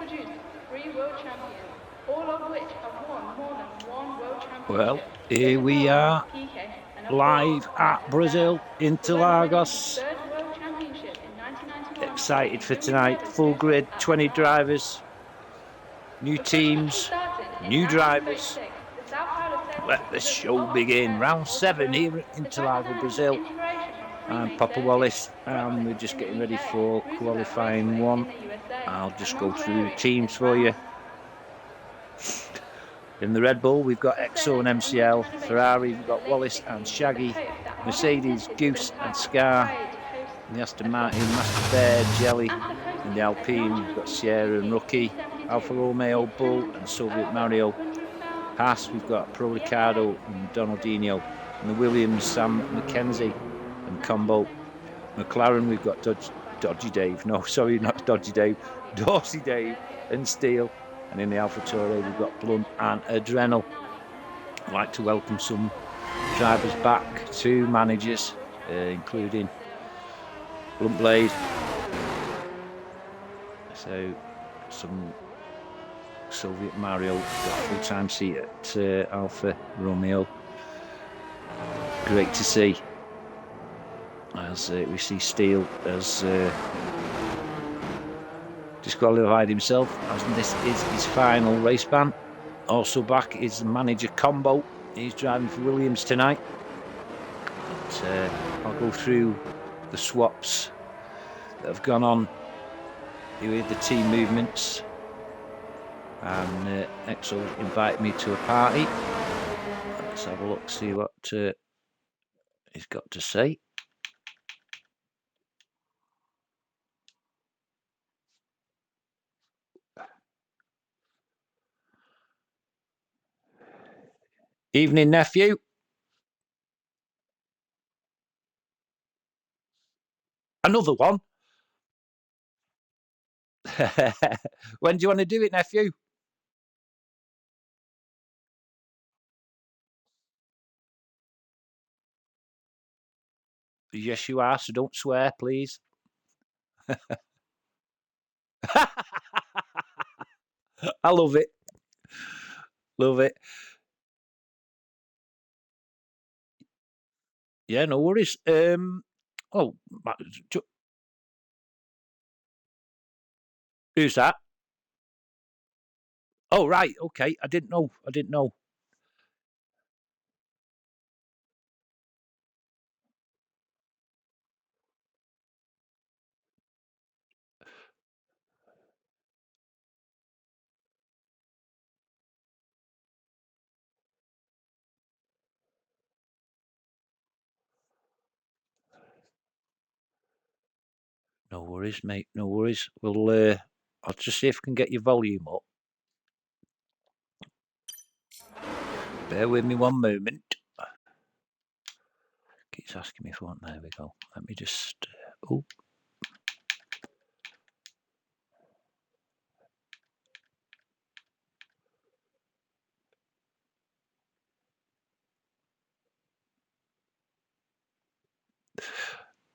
produced 3 world champions, all of which have won more than 1 world championship. Well, here we are, live at Brazil, Interlagos. Excited for tonight. Full grid, 20 drivers, new teams, new drivers. Let the show begin. Round 7 here at Interlagos, Brazil. I'm Papa Wallace, and we're just getting ready for qualifying 1. I'll just go through the teams for you. In the Red Bull, we've got Exo and MCL. Ferrari, we've got Wallace and Shaggy. Mercedes, Goose and Scar. In the Aston Martin, Master Bear, Jelly. In the Alpine, we've got Sierra and Rookie. Alfa Romeo, Bull and Soviet Mario. Haas, we've got Pro Ricardo and Donaldinho. In the Williams, Sam McKenzie and Combo. McLaren, we've got Dodgy Dave. No, sorry, not Dodgy Dave. Dorsey Dave and Steele. And in the AlphaTauri, we've got Blunt and Adrenal. I'd like to welcome some drivers back, 2 managers, including Blunt Blade. So, some Soviet Mario, got a full-time seat at Alfa Romeo. Great to see. As we see Steele as disqualified himself, as this is his final race ban. Also back is the manager Combo. He's driving for Williams tonight. But, I'll go through the swaps that have gone on with the team movements. And Exo invited me to a party. Let's have a look, see what he's got to say. Evening, nephew. Another one. When do you want to do it, nephew? Yes, you are, so don't swear, please. I love it. Love it. Yeah, no worries. Oh, who's that? Oh, right. Okay. I didn't know. No worries, mate. No worries. Well, I'll just see if I can get your volume up. Bear with me one moment. Keeps asking me for one. There we go. Let me just. Oh.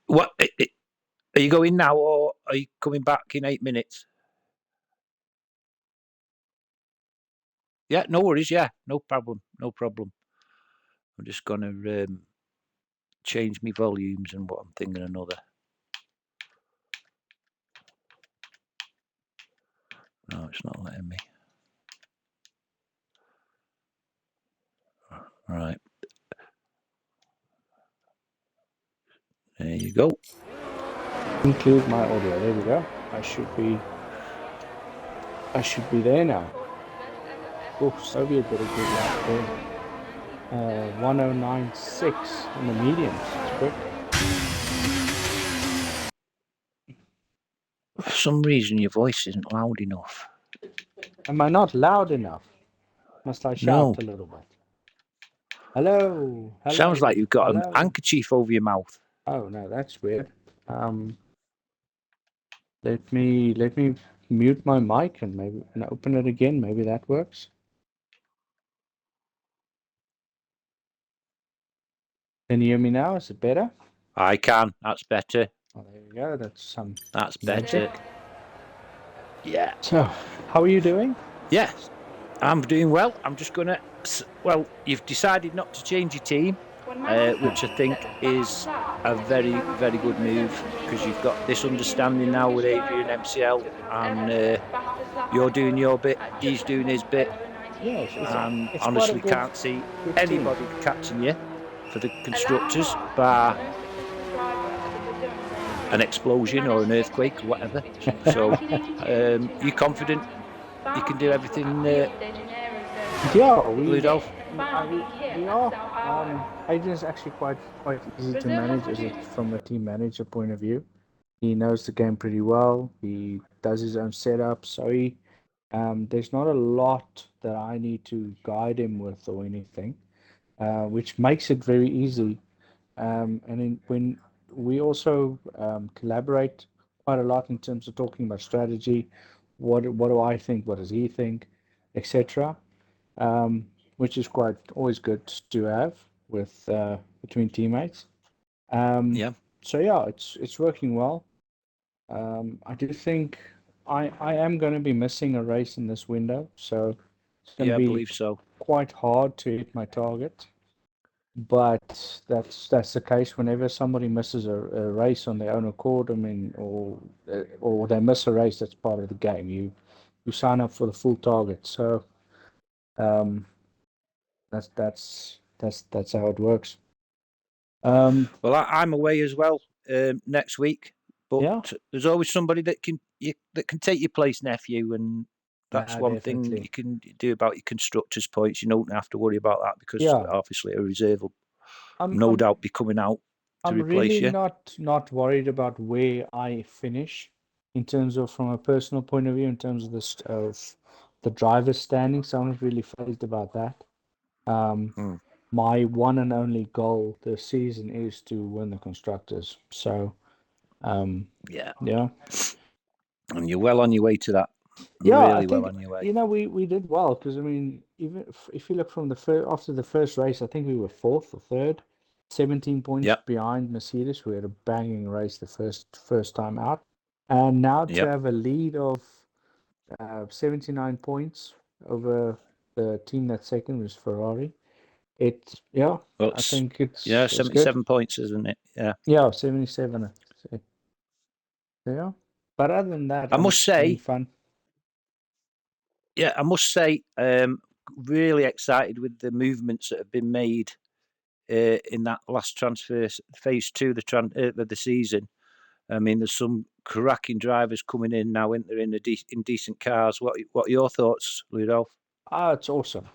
What? Are you going now, or are you coming back in 8 minutes? Yeah, no worries. Yeah, no problem. No problem. I'm just going to change my volumes and what I'm thinking another. No, it's not letting me. Right. There you go. Include my audio. There we go. I should be there now. Oh, Soviet did a good lap there. 1096 in the mediums. It's quick. For some reason, your voice isn't loud enough. Am I not loud enough? Must I shout a little bit? Hello. Hello. Sounds like you've got an handkerchief over your mouth. Oh no, that's weird. Let me mute my mic and open it again. Maybe that works. Can you hear me now? Is it better? I can. That's better. Oh, there you go. That's Better. Yeah. So, how are you doing? Yeah, I'm doing well. I'm just going to. Well, you've decided not to change your team, which I think is a very, very good move because you've got this understanding now with Adrian MCL, and you're doing your bit, he's doing his bit, Yeah, and it's quite a honestly can't see good team. anybody catching you for the constructors, bar an explosion or an earthquake or whatever. So, you confident you can do everything, Yeah, we Ludolf? we are. Adrian's actually quite easy to manage as from a team manager point of view. He knows the game pretty well. He does his own setup, so there's not a lot that I need to guide him with or anything, which makes it very easy. When we also collaborate quite a lot in terms of talking about strategy, what do I think, what does he think, etc. Which is quite always good to have with between teammates. Yeah. So yeah, it's working well. I do think I am going to be missing a race in this window, so it's going to Yeah, I be believe so. quite hard to hit my target. But that's the case whenever somebody misses a race on their own accord. I mean, or they miss a race, that's part of the game. You sign up for the full target. So um, that's how it works. Well, I'm away as well next week, but Yeah, there's always somebody that can take your place, nephew, and that's no, one thing definitely. you can do about your constructors' points. You don't have to worry about that because Yeah, obviously a reserve will I'm no I'm doubt be coming out to I'm replace really you. not worried about where I finish in terms of from a personal point of view, in terms of of the driver's standing. So I'm not really phased about that. Um, Hmm. my one and only goal this season is to win the constructors. So Yeah, yeah, and you're well on your way to that. yeah, I Really well think on your way. we did well because I mean even if you look from the after the first race, I think we were fourth or third, 17 points Yep, behind Mercedes. We had a banging race the first time out, and now to yep. have a lead of 79 points over the team that's second was Ferrari. Yeah, Well, I think yeah, it's good. 77 points, isn't it? Yeah. Yeah, 77. So, yeah, but other than that, I I'm must having say, fun. yeah, I must say, really excited with the movements that have been made in that last transfer phase two of the season. I mean, there's some cracking drivers coming in now, in there in in decent cars. What are your thoughts, Ludolf? Ah, it's awesome.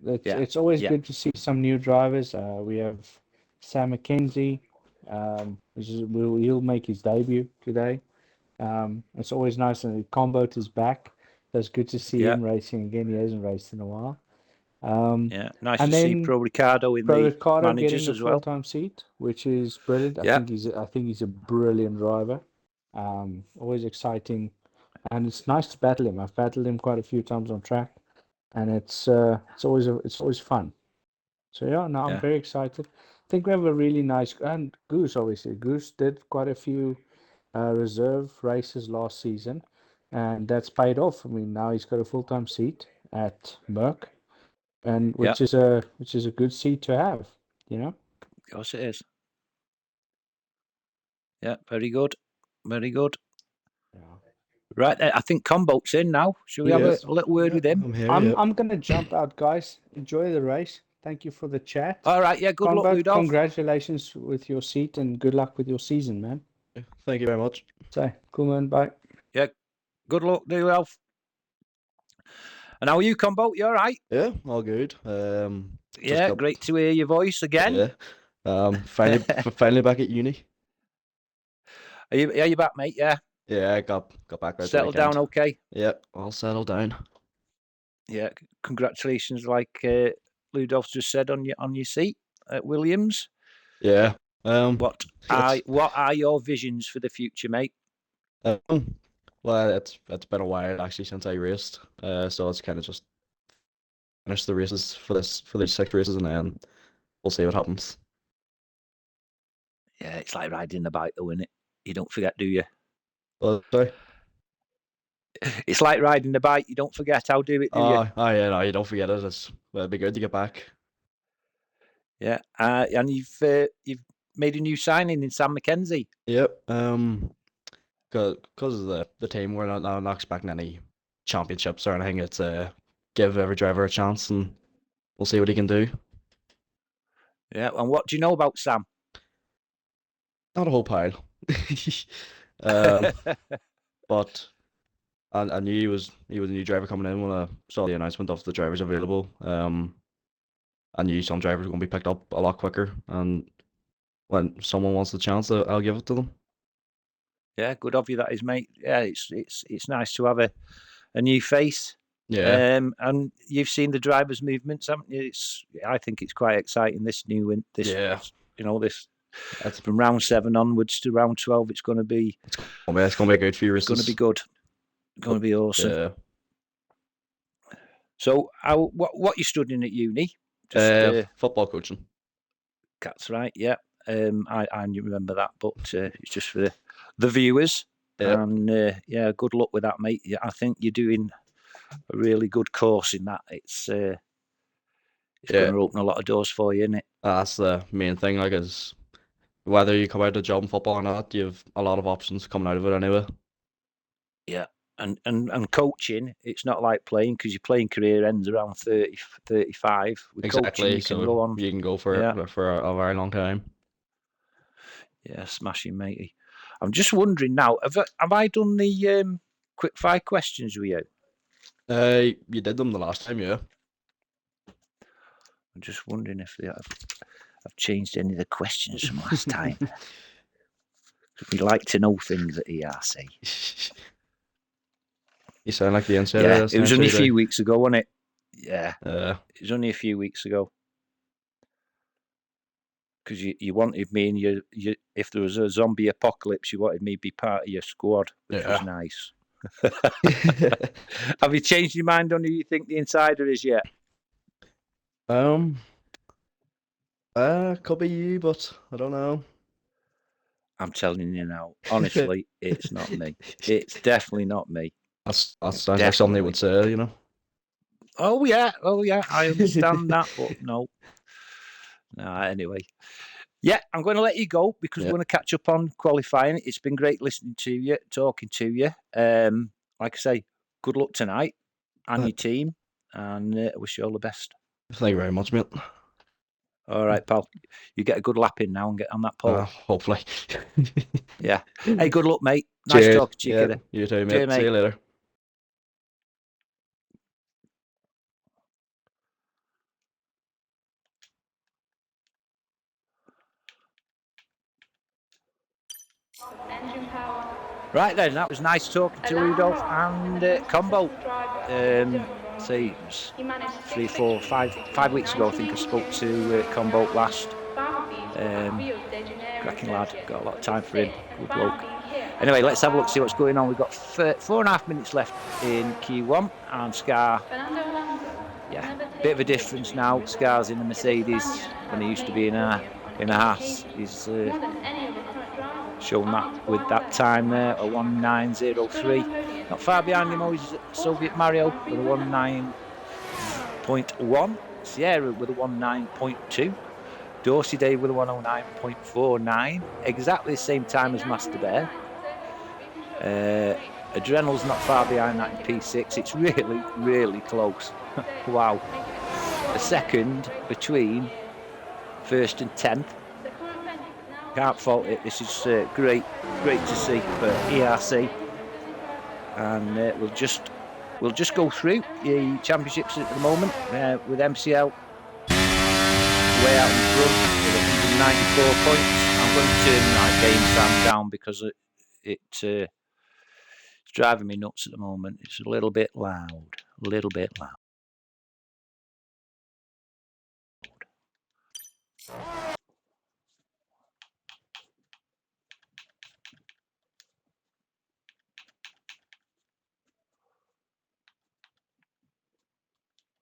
Yeah, It's always yeah, good to see some new drivers. We have Sam McKenzie, he'll make his debut today. It's always nice, and Comboat is back. So it's good to see yeah, him racing again. He hasn't raced in a while. Um, yeah. Nice and to see then Pro Ricardo in Pro the Ricardo managers getting a as well. full-time seat, which is brilliant. Yeah, I think he's a brilliant driver. Always exciting, and it's nice to battle him. I've battled him quite a few times on track, and it's always fun. So yeah, no, I'm yeah, very excited. I think we have a really nice, and Goose obviously. Goose did quite a few reserve races last season, and that's paid off. I mean, now he's got a full-time seat at Merck, and yeah. which is a good seat to have, you know. Of course it is. Yeah, very good, very good. Yeah. Right, I think Comboat's in now. Shall we have Yeah, a little word yeah, with him? I'm here. Yeah, I'm gonna jump out, guys. Enjoy the race. Thank you for the chat. All right, yeah. Good luck, Combat, Ludolf. congratulations with your seat and good luck with your season, man. thank you very much. So cool, man. Bye. Yeah, good luck, Ludolf. And how are you, Comboat? You all right? Yeah, all good. Just Yeah, got great to hear your voice again. yeah. Finally back at uni. Are you back, mate? Yeah. Yeah, I got back right the Settled down weekend. okay? Yeah, all settled down. Yeah. Congratulations, like Ludolf just said, on your seat at Williams. Yeah. What It's are your visions for the future, mate? um, well, it's been a while actually since I raced. So it's kind of just finish the races for these 6 races, and then we'll see what happens. Yeah, it's like riding a bike, though, isn't it? You don't forget, do you? Well, sorry. It's like riding a bike. You don't forget how to do it, do you? Oh, yeah, no, you don't forget it. It'll be good to get back. Yeah. And you've made a new signing in Sam McKenzie. Yep. Because of the team, we're not expecting any championships or anything. It's give every driver a chance, and we'll see what he can do. Yeah. And what do you know about Sam? Not a whole pile. um, but I knew he was a new driver coming in when I saw the announcement of the drivers available. I knew some drivers were going to be picked up a lot quicker, and when someone wants the chance, I'll give it to them. Yeah, good of you, that is, mate. Yeah, it's nice to have a new face. Yeah. And you've seen the drivers' movements, haven't you? I think it's quite exciting. This new this, Yeah. this That's from round 7 onwards to round 12. It's going to be it's going to be a good few races. It's going to be good. It's going to be awesome. Yeah. So, what you studying at uni? Football coaching. That's right. Yeah. I remember that, but it's just for the viewers. Yep. And yeah, good luck with that, mate. Yeah, I think you're doing a really good course in that. It's going to open a lot of doors for you, isn't it? That's the main thing. Like, is whether you come out of job in football or not, you have a lot of options coming out of it anyway. Yeah. And coaching, it's not like playing, because your playing career ends around 30, 35. With Exactly. Coaching, you can go on. You can go for a very long time. Yeah, smashing, matey. I'm just wondering now, have I done the quick fire questions with you? You did them the last time, yeah. I'm just wondering if I've changed any of the questions from last time. We like to know things at ERC. You sound like the insider. Yeah, it was only a few weeks ago, wasn't it? Yeah, it was only a few weeks ago. Because you wanted me, and you, if there was a zombie apocalypse, you wanted me to be part of your squad, which was nice. Have you changed your mind on who you think the insider is yet? Could be you, but I don't know. I'm telling you now, honestly, it's not me. It's definitely not me. That sounds like something they would say, you know. Oh yeah, I understand that, but no. Anyway. Yeah, I'm going to let you go because we're going to catch up on qualifying. It's been great listening to you, talking to you. Like I say, good luck tonight and your team, and I wish you all the best. Thank you very much, mate. All right, pal. You get a good lap in now and get on that pole. Hopefully. Yeah. Hey, good luck, mate. Nice talking to you, kiddo. You too, mate. Cheers, mate. See you later. Engine power. Right then, that was nice talking to Rudolph and Combo. See, it was 3, 4, 5 weeks ago, I think I spoke to Combo last. Cracking lad, got a lot of time for him. Good bloke. Anyway, let's have a look, see what's going on. We've got 4.5 minutes left in Q1, and Scar, yeah, bit of a difference now. Scar's in the Mercedes when he used to be in a Haas. He's shown that with that time there, a 1903. Not far behind him, always Soviet Mario with a 19.1. Sierra with a 19.2. Dorsey Dave with a 109.49. Exactly the same time as Master Bear. Adrenal's not far behind that in P6. It's really, really close. Wow. A second between first and 10th. Can't fault it. This is great to see for ERC, and we'll just go through the championships at the moment with MCL way out in front with 194 points. I'm going to turn that game sound down because it's driving me nuts at the moment. It's a little bit loud.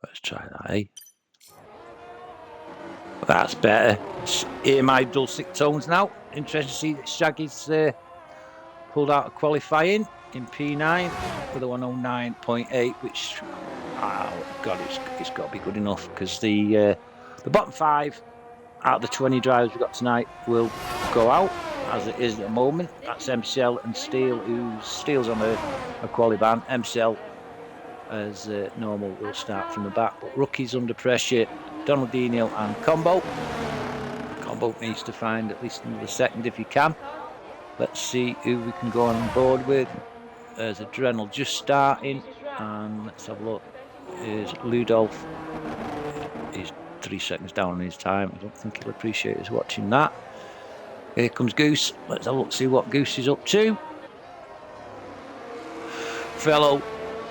Let's try that, eh? That's better. Hear my dulcet tones now. Interesting to see that Shaggy's pulled out of qualifying. in P9 with a 109.8, which, oh God, it's got to be good enough, because the bottom 5 out of the 20 drivers we've got tonight will go out, as it is at the moment. That's MCL and Steele, who's Steele's on a quali ban. MCL, as normal, will start from the back, but Rookie's under pressure. Donaldinho and Combo. Combo needs to find at least another second if he can. Let's see who we can go on board with. There's Adrenal just starting, and let's have a look. Here's Ludolf. He's 3 seconds down on his time. I don't think he'll appreciate us watching that. Here comes Goose. Let's have a look, see what Goose is up to. Fellow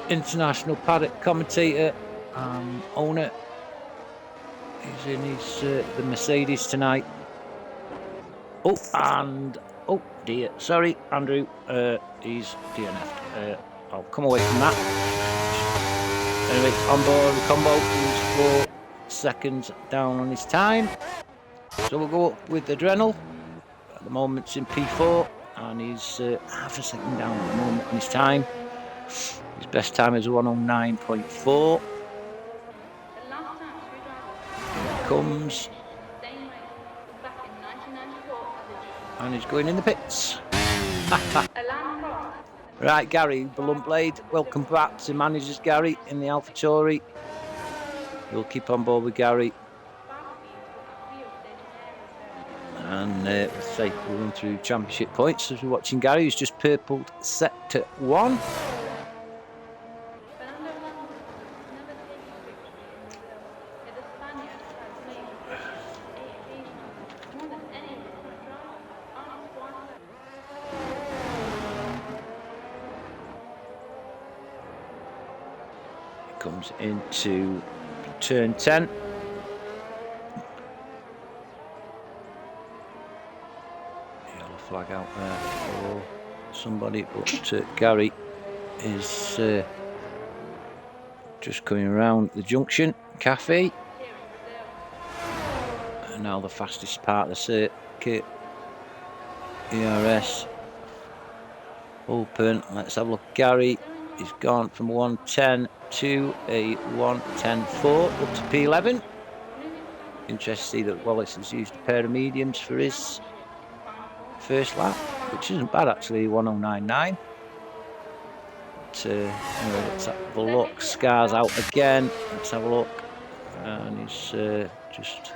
international paddock commentator and owner. He's in his the Mercedes tonight. Oh, and oh dear, sorry, Andrew. He's DNF'd. I'll come away from that. Anyway, on board the Combo, he's 4 seconds down on his time. So we'll go up with Adrenal. At the moment, it's in P4, and he's half a second down at the moment on his time. His best time is 109.4. Here comes. And he's going in the pits. Right, Gary Bluntblade, welcome back to Managers Gary in the AlphaTauri. We'll keep on board with Gary. And let's say we'll run through championship points as we're watching Gary, who's just purpled Sector 1. Comes into turn 10. Yellow flag out there for somebody, but Gary is just coming around the junction cafe. And now the fastest part of the circuit. ERS open. Let's have a look. Gary, he's gone from 110 to a 110.4 up to P11. Interesting to see that Wallace has used a pair of mediums for his first lap, which isn't bad actually, 109.9. But anyway, let's have a look. Scar's out again. Let's have a look. And he's just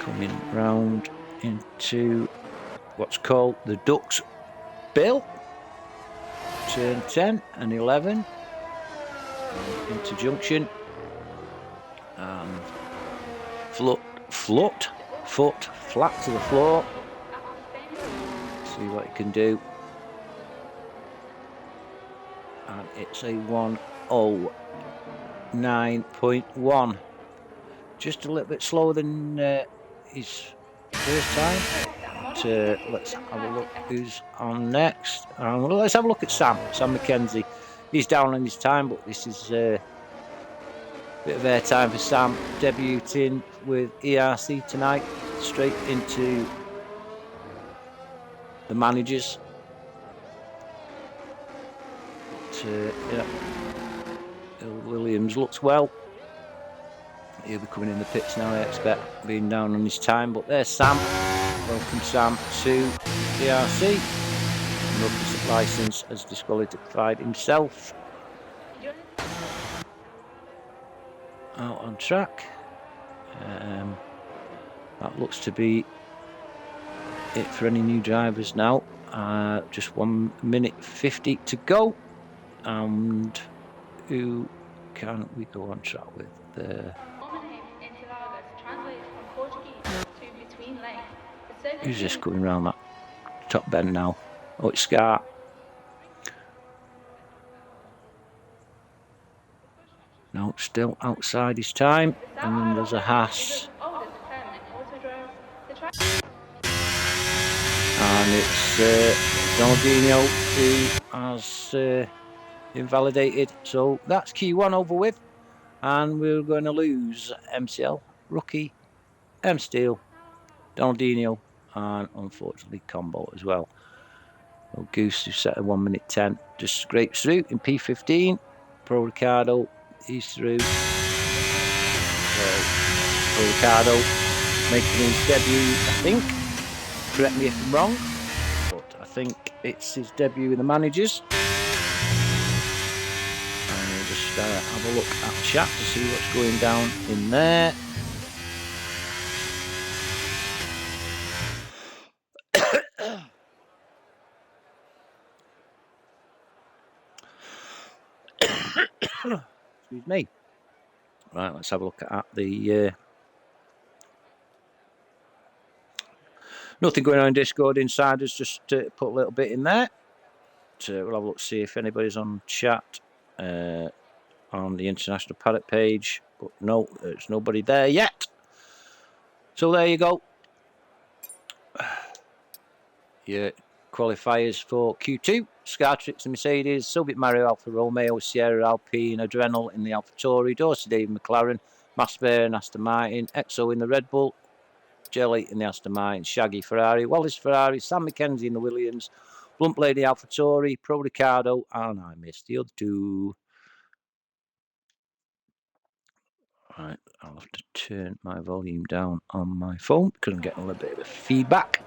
coming round into what's called the Ducks Bill. Turn 10 and 11 into junction, and foot flat to the floor. See what it can do, and it's a 109.1, just a little bit slower than his first time. Let's have a look who's on next. Let's have a look at Sam McKenzie. He's down on his time, but this is a bit of airtime for Sam, debuting with ERC tonight, straight into the managers. But, yeah, Williams looks well. He'll be coming in the pits now, I expect, being down on his time. But there's Sam. Welcome, Sam, to ERC. Rookie licence has disqualified himself. Out on track. That looks to be it for any new drivers now. Just 1 minute 50 to go. And who can we go on track with? Who's just going around that top bend now? Oh, it's Scar. No, still outside his time. And then there's a Haas. And it's Donaldinho who has invalidated. So that's Q1 over with. And we're going to lose MCL, Rookie, Steele, Donaldinho, and unfortunately Combo as well. Oh, Goose, who set a 1 minute 10, just scrapes through in P15. Pro Ricardo, he's through. Pro Ricardo making his debut, I think. Correct me if I'm wrong, but I think it's his debut with the managers. And we'll just have a look at chat to see what's going down in there. Excuse me. Right, let's have a look at the... Nothing going on in Discord. Insiders just put a little bit in there. So we'll have a look, see if anybody's on chat on the International Paddock page. But no, there's nobody there yet. So there you go. Your qualifiers for Q2. Scartrix and Mercedes, Soviet Mario, Alfa Romeo, Sierra Alpine, Adrenal in the AlphaTauri, Dorsey Dave McLaren, Master and Aston Martin, Exo in the Red Bull, Jelly in the Aston Martin, Shaggy Ferrari, Wallace Ferrari, Sam McKenzie in the Williams, Blunt Lady AlphaTauri, Pro Ricardo, and I missed the other two. Right, I'll have to turn my volume down on my phone because I'm getting a little bit of feedback.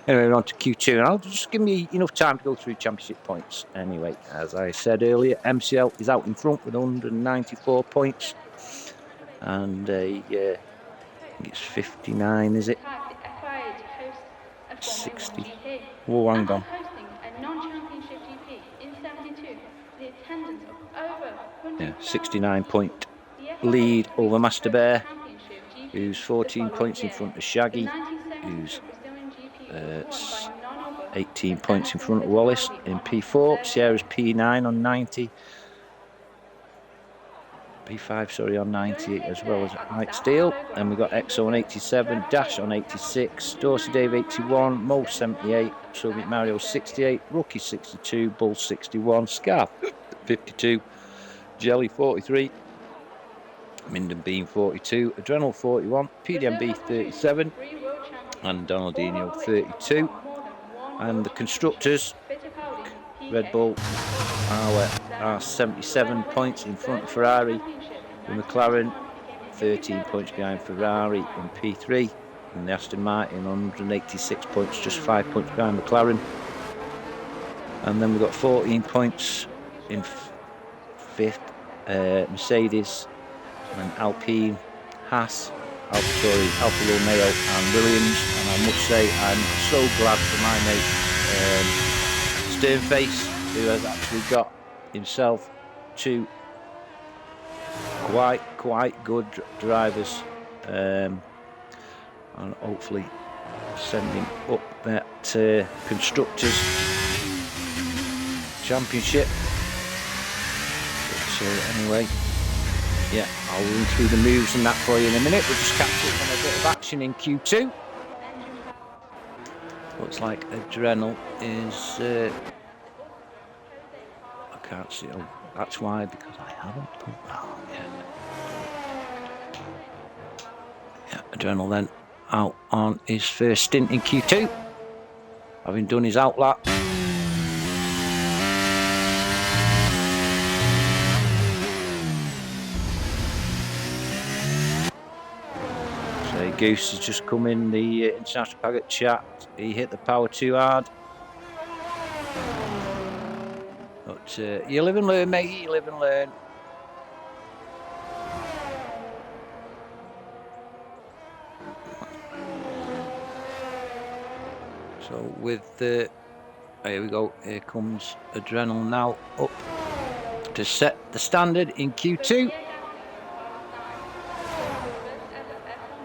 Anyway, we're on to Q2, and I'll just give me enough time to go through championship points. Anyway, as I said earlier, MCL is out in front with 194 points, and I think it's 59, is it? 60. Oh, hang on. Yeah, 69 point lead over Master Bear, who's 14 points in front of Shaggy, who's 18 points in front of Wallace in P4. Sierra's P9 on 90. P5, sorry, on 90, as well as Mike Steele. And we've got Exo on 87, Dash on 86, Dorsey Dave 81, Mo 78, Soviet Mario 68, Rookie 62, Bull 61, Scarf 52, Jelly 43, Minden Bean 42, Adrenal 41, PDMB 37, and Donaldinho 32. And the constructors, Red Bull are 77 points in front of Ferrari, with McLaren 13 points behind Ferrari in P3, and the Aston Martin 186 points, just 5 points behind McLaren. And then we've got 14 points in fifth, Mercedes and Alpine, Haas, AlphaTauri, Alfa Romeo and Williams. And I must say I'm so glad for my mate Sternface, who has actually got himself two quite good drivers, and hopefully sending up that constructors championship. But anyway, yeah, I'll run through the moves and that for you in a minute. We'll just catch up on a bit of action in Q2. Looks like Adrenal is I can't see. Oh, that's why, because I haven't put that on yet. Yeah, Adrenal then out on his first stint in Q2, having done his outlap. So Goose has just come in the International Paddock chat. He hit the power too hard. But you live and learn, mate, you live and learn. So with the, here we go, here comes Adrenal now up to set the standard in Q2.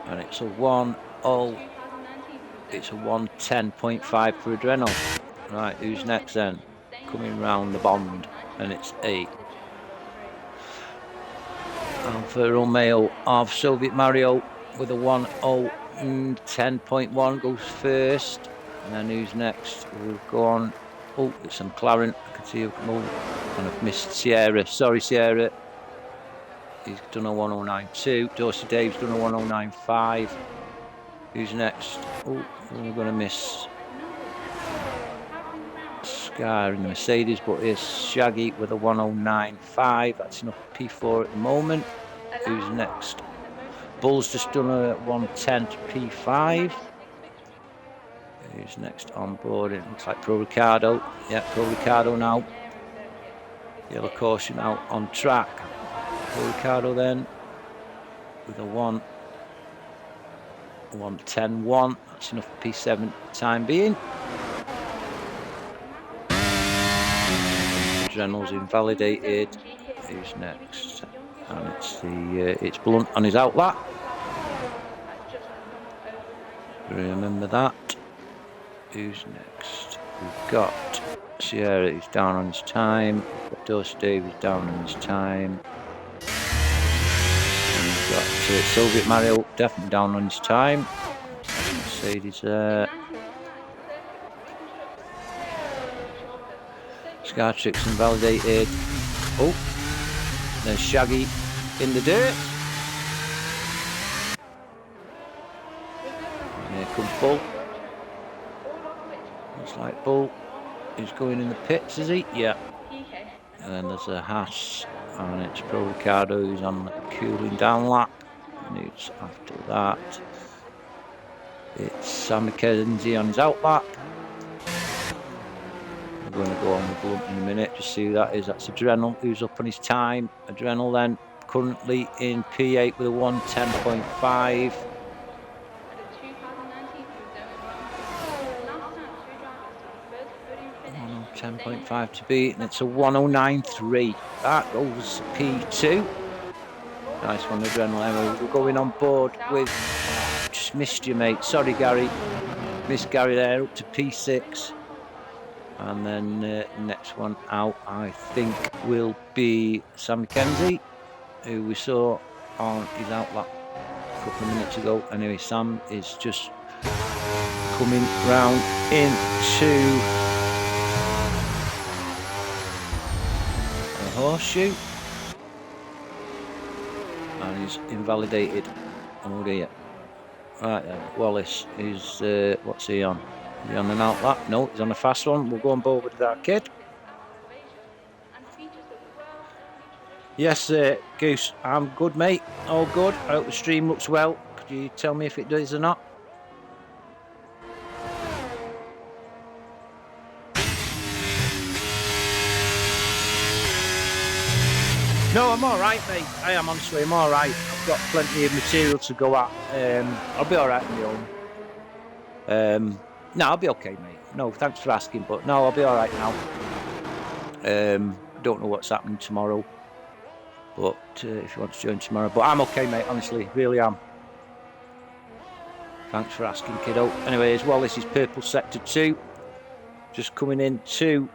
And it's a 1-0, it's a 110.5 for Adrenal. Right, who's next then? Coming round the bond, and it's 8. Alfa Romeo of Soviet Mario with a 1:10.1 goes first. And then who's next? We'll go on. Oh, it's a McLaren. I can see him come over. And I've missed Sierra. Sorry, Sierra. He's done a 1:09.2. Dorsey Dave's done a 1:09.5. Who's next? Oh, we're going to miss Scar in the Mercedes, but here's Shaggy with a 109.5. That's enough P4 at the moment. Who's next? Bull's just done a 110 to P5. Who's next on board? It looks like Pro Ricardo. Yeah, Pro Ricardo now. Yellow caution out on track. Pro Ricardo then with a 110.1. That's enough for P7 time being. Adrenal's invalidated. Who's next? And it's Blunt on his outlap. Remember that. Who's next? We've got Sierra, who's down on his time. We've got Dose Dave, who's down on his time. And we've got Soviet Mario, definitely down on his time. Mercedes there. Scartrix invalidated. Oh, there's Shaggy in the dirt. And here comes Bull. Looks like Bull is going in the pits, is he? Yeah. And then there's a Haas, and it's Pro Ricardo who's on the cooling down lap. And it's after that. It's Sam McKenzie on his out lap. We're going to go on with Blunt in a minute. Just see who that is. That's Adrenal who's up on his time. Adrenal then currently in P8 with a 110.5. 10.5 to beat, and it's a 109.3. That goes P2. Nice one, Adrenal Emma. We're going on board with. Just missed you, mate. Sorry, Gary. Missed Gary there, up to P6. And then next one out, I think, will be Sam McKenzie, who we saw on his outlap a couple of minutes ago. Anyway, Sam is just coming round into horseshoe, and he's invalidated. Oh dear. Right then, Wallace is what's he on? Is he on an outlap? No, he's on a fast one. We'll go on board with that kid. Yes, Goose, I'm good, mate. All good. I hope the stream looks well. Could you tell me if it does or not? No, I'm all right, mate. I am, honestly, I'm all right. I've got plenty of material to go at. I'll be all right on my own. No, I'll be okay, mate. No, thanks for asking, but no, I'll be all right now. Don't know what's happening tomorrow, but if you want to join tomorrow, but I'm okay, mate. Honestly, really am. Thanks for asking, kiddo. Anyway, as well, this is Purple Sector 2, just coming in to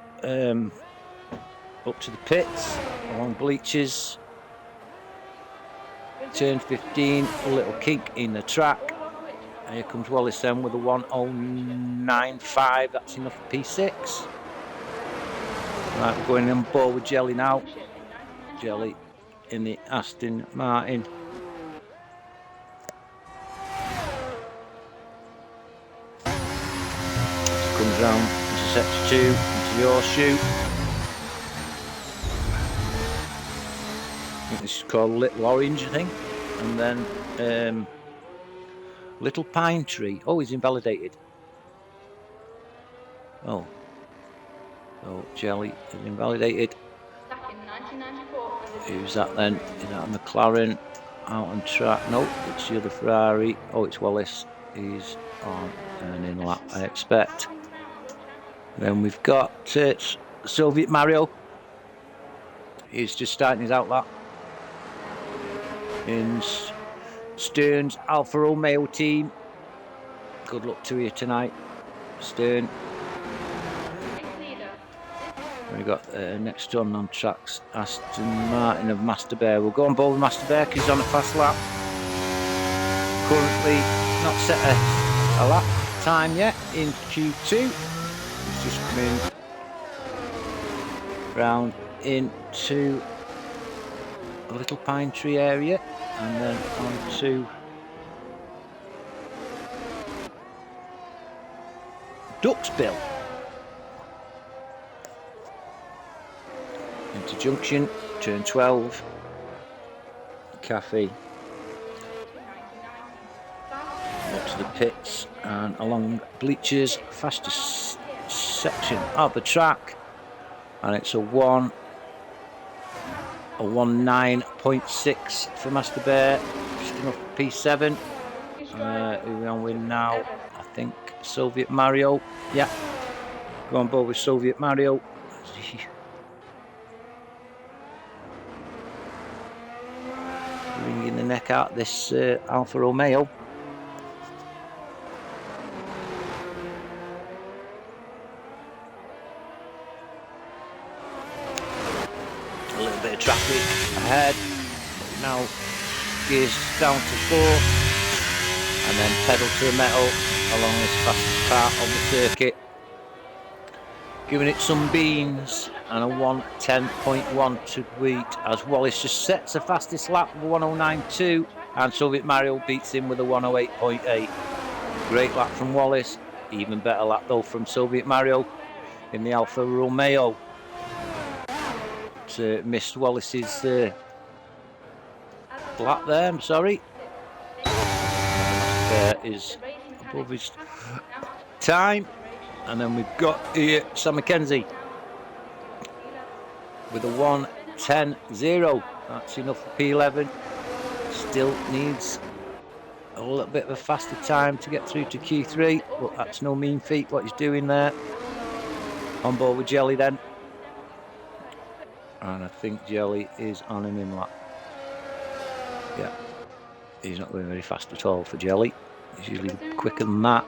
up to the pits along bleachers. Turn 15, a little kink in the track. And here comes Wallace then with a 109.5. That's enough for P6. Right, we're going on board with Jelly now. Jelly in the Aston Martin. Comes round into sector 2, into the horseshoe. This is called Little Orange, I think. And then Little Pine Tree. Oh, he's invalidated. Oh. So Jelly is invalidated. Who's that then? Is that a McLaren? Out on track? Nope, it's the other Ferrari. Oh, it's Wallace. He's on an in lap, I expect. Then we've got Soviet Mario. He's just starting his out lap. In Stern's Alfa Romeo team. Good luck to you tonight, Stern. We've got next on tracks Aston Martin of Master Bear. We'll go on board with Master Bear because he's on a fast lap. Currently not set a lap time yet in Q2. He's just coming round into a Little Pine Tree area and then on to Ducksbill. into junction, turn 12, cafe, up to the pits and along bleachers, fastest section of the track, and it's a 19.6 for Master Bear, just enough P7. Who are we on with now? I think Soviet Mario. Yeah, go on board with Soviet Mario. Wringing the neck out this Alfa Romeo. A little bit of traffic ahead. Now gears down to 4 and then pedal to the metal along this fastest part of the circuit. Giving it some beans and a 1:10.1 to beat as Wallace just sets the fastest lap of 1:09.2 and Soviet Mario beats him with a 1:08.8. Great lap from Wallace, even better lap though from Soviet Mario in the Alfa Romeo. Missed Wallace's lap there, I'm sorry. Is above his time. And then we've got here Sam McKenzie with a 1:10.0. That's enough for P11. Still needs a little bit of a faster time to get through to Q3, but that's no mean feat what he's doing there. On board with Jelly then. And I think Jelly is on an in lap. Yeah, he's not going very fast at all for Jelly. He's usually quicker than that.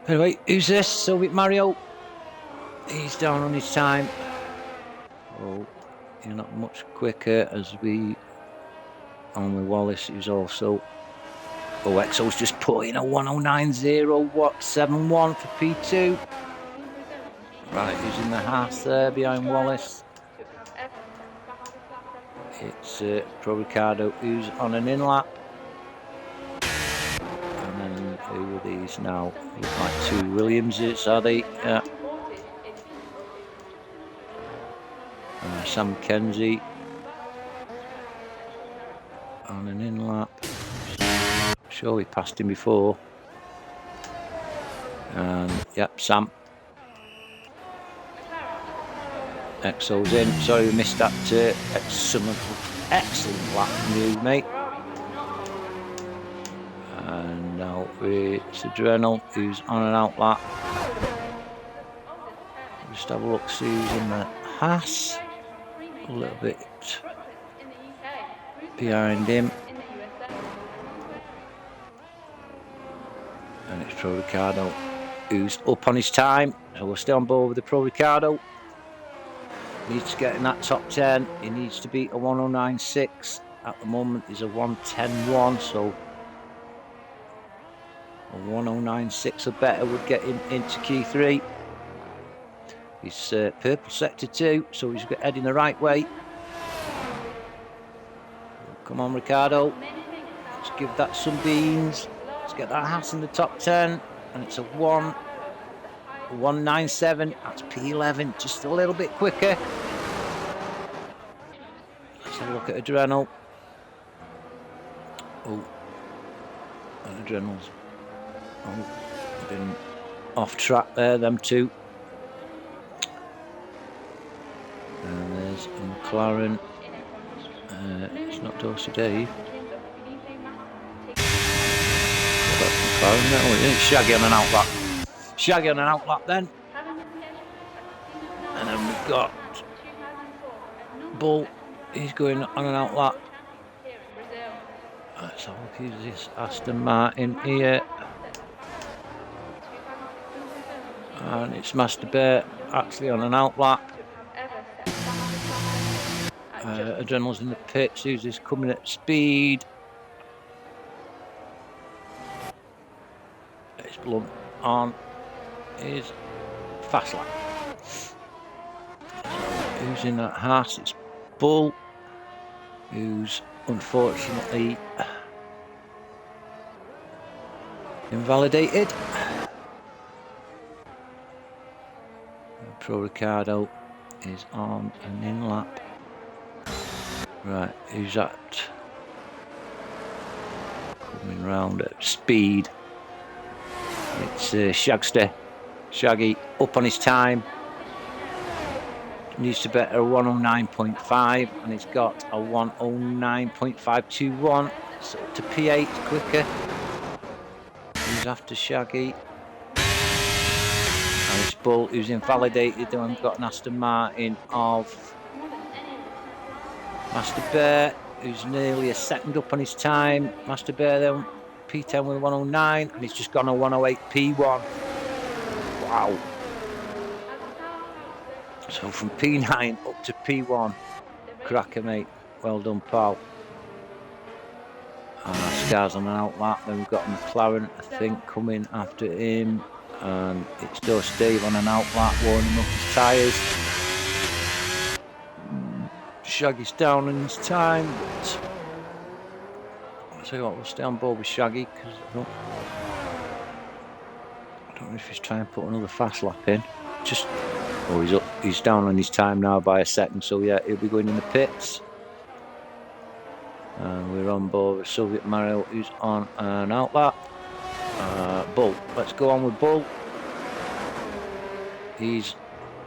Anyway, who's this? Soviet Mario. He's down on his time. Oh, you're not much quicker as we on with Wallace, who's also. Oh, Exo's just put in a 1:09.0.71 for P2. Right, who's in the Haas there behind Wallace? It's Pro Ricardo who's on an in lap. Who are these now? Look like two Williamses, are they? Yeah. Sam Kenzie on an in lap. Sure, we passed him before. And yep, Sam. Exo's in. Sorry, we missed that. Excellent lap from you, mate. And now it's Adrenal who's on an out lap. Just have a look, see who's in the Haas. A little bit behind him. And it's Pro Ricardo who's up on his time. So we're still on board with the Pro Ricardo. Needs to get in that top 10. He needs to beat a 1:09.6. At the moment he's a 1:10.1, so a 1:09.6 or better would get him into Q3. He's purple sector 2, so he's heading the right way. Come on, Ricardo. Let's give that some beans. Let's get that Haas in the top 10. And it's a 1:09.7. That's P11, just a little bit quicker. Let's have a look at Adrenal. Oh, and Adrenal's been off track there, them two. And there's a McLaren. It's not Dorsey Dave. That's McLaren now. It's Shaggy on an outlap. Shaggy on an outlap then. And then we've got Bull. He's going on an outlap. Let's have a look. Who's this? Aston Martin here. And it's Master Bear actually on an outlap. Adrenal's in the pits. Who's this coming at speed? It's Blunt on his fast lap. Who's in that Haas? It's Bull, who's unfortunately invalidated. Pro Ricardo is on an in lap. Right, who's that? Coming round at speed. It's Shagster. Shaggy up on his time. Needs to better a 109.5 and he's got a 109.521. So up to P8 quicker. Who's after Shaggy? And it's Bull who's invalidated. Then we've got an Aston Martin of Master Bear, who's nearly a second up on his time. Master Bear then P10 with 109 and he's just gone a 108 P1. Wow. So from P9 up to P1. Cracker, mate. Well done, pal. Scar's on an outlap. Then we've got McLaren, I think, coming after him. And it's Dose Dave on an outlap, warming up his tyres. Shaggy's down in his time, but I'll tell you what, we'll stay on board with Shaggy because I don't know if he's trying to put another fast lap in. He's down on his time now by a second, so yeah, he'll be going in the pits. And we're on board with Soviet Mario, who's on an outlap. Bull, let's go on with Bull. He's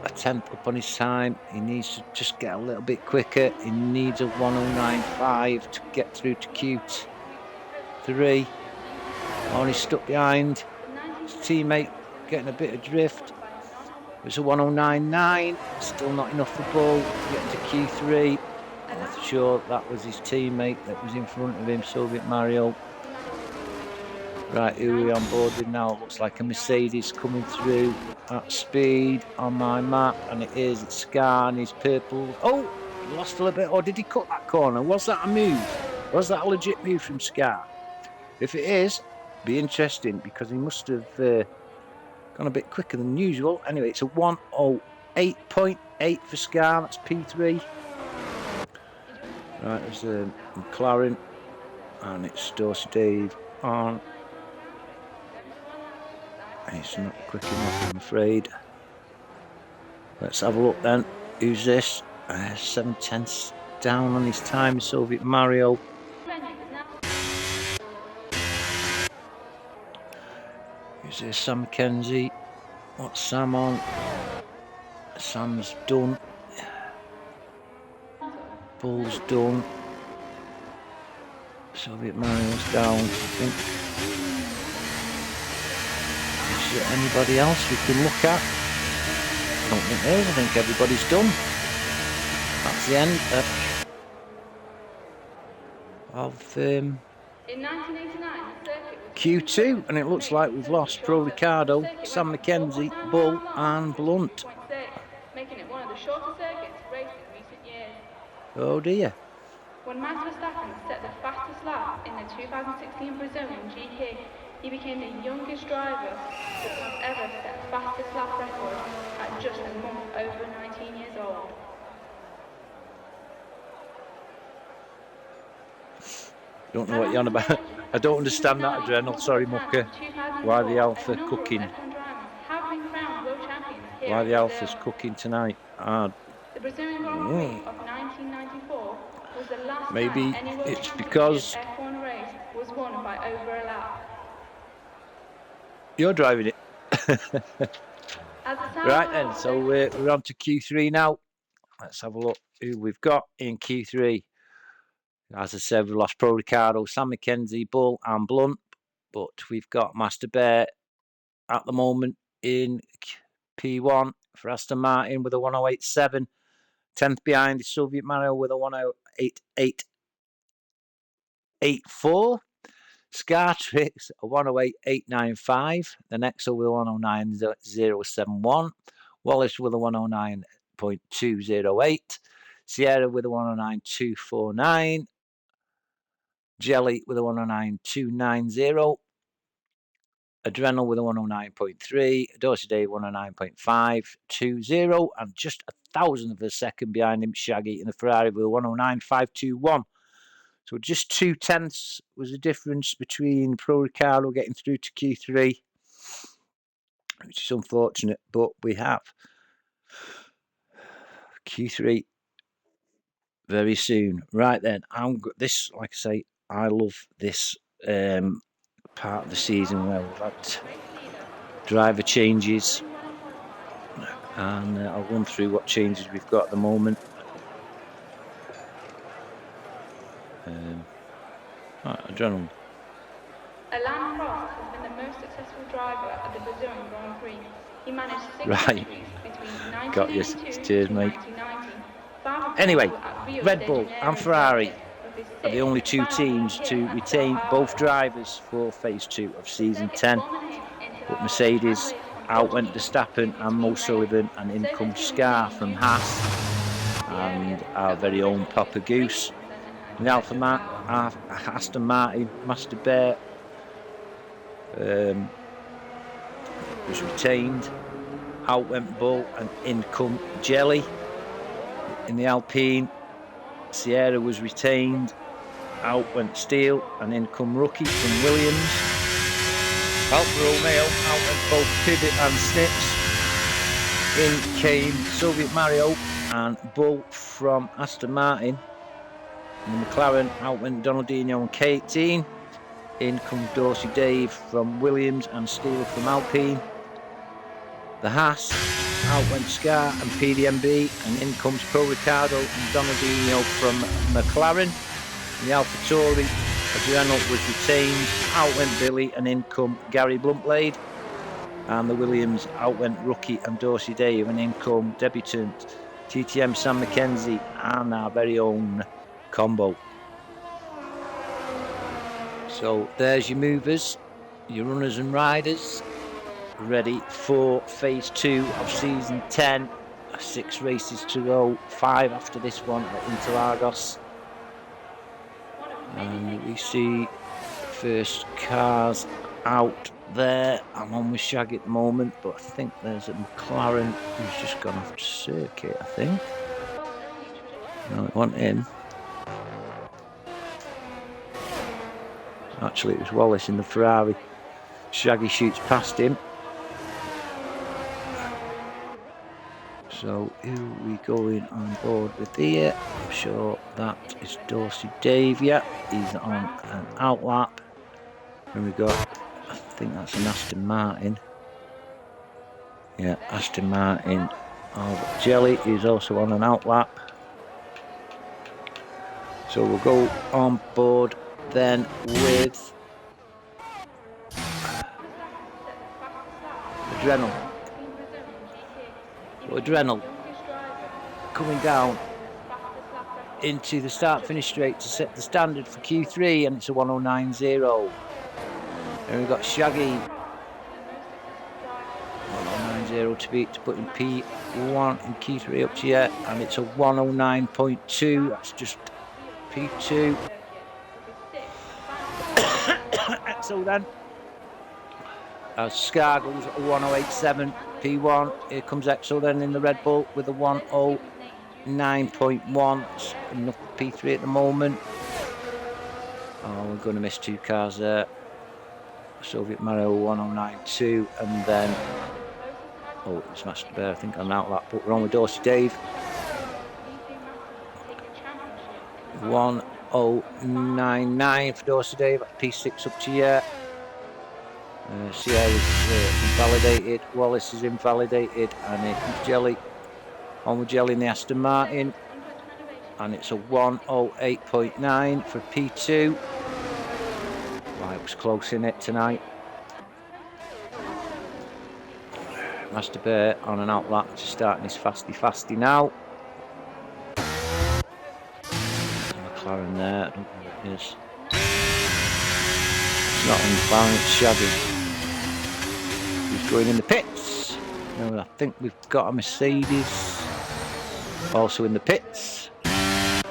a 10th up on his time. He needs to just get a little bit quicker. He needs a 109.5 to get through to Q3. Oh, he's stuck behind his teammate, getting a bit of drift. It's a 109.9, still not enough for Bull getting to Q3. I'm sure that was his teammate that was in front of him, Soviet Mario. Right, who are we on board with now? It looks like a Mercedes coming through at speed on my map, and it's Scar and his purple. Oh, he lost a little bit, or did he cut that corner? Was that a move? Was that a legit move from Scar? If it is, be interesting because he must have gone a bit quicker than usual. Anyway, it's a 108.8 for Scar, that's P3. Right, there's a McLaren, and it's Dose Dave on. It's not quick enough, I'm afraid. Let's have a look then. Who's this? 7 tenths down on his time, Soviet Mario. Who's this? Sam McKenzie. What's Sam on? Sam's done. Bull's done. Soviet Mario's down, I think. Is there anybody else we can look at? I don't think there is. I think everybody's done. That's the end of In 1989, the circuit was Q2, and it looks like we've lost Pro Ricardo, Sam McKenzie, Bull, and Blunt. making it one of the shorter circuits raced in recent years. Oh dear. When Max Verstappen set the fastest lap in the 2016 Brazilian GP, he became the youngest driver to have ever set fastest lap record at just a month over 19 years old. Don't know what you're on about. I don't understand that, Adrenal. Sorry, Mucker. Why the Alpha cooking? Why the Alpha's cooking tonight? The Brazilian Grand Prix of 1994 was the last maybe time any World it's Championship because F1 race was won by over a lap. you're driving it. As Right then, so we're on to Q3 now. Let's have a look who we've got in Q3. As I said, we lost Pro Ricardo, Sam McKenzie, Bull, and Blunt, but we've got Master Bear at the moment in P1 for Aston Martin with a 108.7. 10th behind is Soviet Mario with a 108.884. Scartrix a 108.895. The next with a 109.071. Wallace with a 109.208. Sierra with a 109.249. Jelly with a 109.290. Adrenal with a 109.3. Dorsey Day 109.520. And just a thousandth of a second behind him, Shaggy in the Ferrari with a 109.521. So just 2 tenths was the difference between Pro Ricardo getting through to Q3, which is unfortunate, but we have Q3 very soon. Right then, this, like I say, I love this part of the season where we've had driver changes, and I'll run through what changes we've got at the moment. Adrenaline. Alain Prost has been the most successful driver at the Brazilian Grand Prix. He managed 6 Right. victories between Got you. 1982 Cheers, to mate. 1990. Anyway, At Rio Red de Bull Janeiro and Ferrari circuit with his are the only sixth two final teams here to at retain Sao both Paulo. drivers for Phase 2 of Season Circuit 10. bombing him into But our Mercedes travelers from outwent Italy Verstappen to and Mo between Sullivan, and in lanes. comes Circuit Scar being from used Haas the area and our very that own was Papa originally Goose. used The Aston Martin Master Bear was retained. Out went Bull and in come Jelly. In the Alpine, Sierra was retained. Out went Steele and in come Rookie from Williams. Alfa Romeo, out went both Pivot and Snips. In came Soviet Mario and Bull from Aston Martin. In the McLaren, out went Donaldinho and K18. In come Dorsey Dave from Williams and Steele from Alpine. The Haas, out went Scar and PDMB, and in comes Pro Ricardo and Donaldinho from McLaren. In the AlphaTauri, Adriano was retained. Out went Billy and in come Gary Bluntblade. And the Williams, out went Rookie and Dorsey Dave, and in come debutant TTM Sam McKenzie and our very own Combo. So there's your movers, your runners and riders, ready for Phase 2 of Season 10. 6 races to go, 5 after this one at Interlagos. And we see first cars out there. I'm on with Shaggy at the moment, but I think there's a McLaren who's just gone off to circuit, I think. No, it wasn't him. Actually, it was Wallace in the Ferrari. Shaggy shoots past him. So who are we going on board with here? I'm sure that is Dorsey Dave. Yeah, he's on an outlap. And we got, I think that's an Aston Martin. Yeah, Aston Martin of Jelly is also on an outlap. So we'll go on board then with Adrenal. So Adrenal coming down into the start-finish straight to set the standard for Q3, and it's a 109.0. And we've got Shaggy 109.0 to beat, to put in P1 in Q3 up to here, and it's a 109.2. That's just P2. So then, as Scar goes at 108.7 P1, here comes Exo then in the Red Bull with a 109.1. It's enough for P3 at the moment. Oh, we're going to miss 2 cars there. Soviet Mario 109.2, and then it's Master Bear, I think, on outlap, but we're on with Dorsey Dave. 109.9 for Dorsey Dave at P6 up to here. Sierra's invalidated, Wallace is invalidated, and here comes Jelly. On with Jelly in the Aston Martin, and it's a 108.9 for P2. Well, it was close in it tonight. Master Bear on an outlap, just starting his fasty now. McLaren there, I don't know what it is. It's not on McLaren, it's Shaggy. He's going in the pits. No, I think we've got a Mercedes also in the pits. I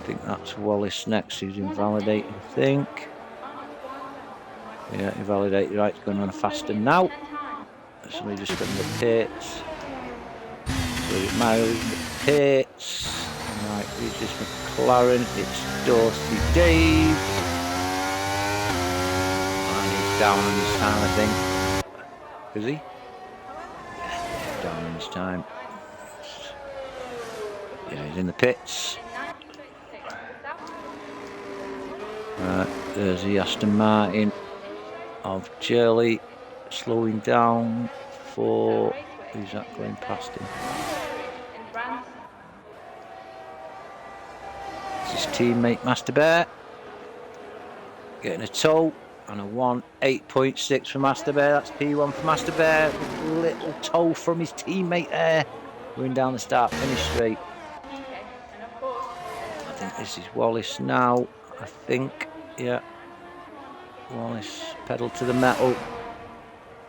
think that's Wallace next, who's invalidated, I think. Yeah, invalidated, right, he's going on a faster now. So we just got in the pits. So Mario's in the pits. Right, who's this McLaren? It's Dorsey Dave. And he's down on his time, I think. Is he? Yeah, down on his time. Yeah, he's in the pits. Right, there's the Aston Martin of Jelly slowing down for. Who's that going past him? It's his teammate Master Bear. Getting a toe and a 1.8.6 for Master Bear. That's P1 for Master Bear. Little toe from his teammate there. Going down the start finish straight. I think this is Wallace now. I think, yeah. Wallace pedal to the metal.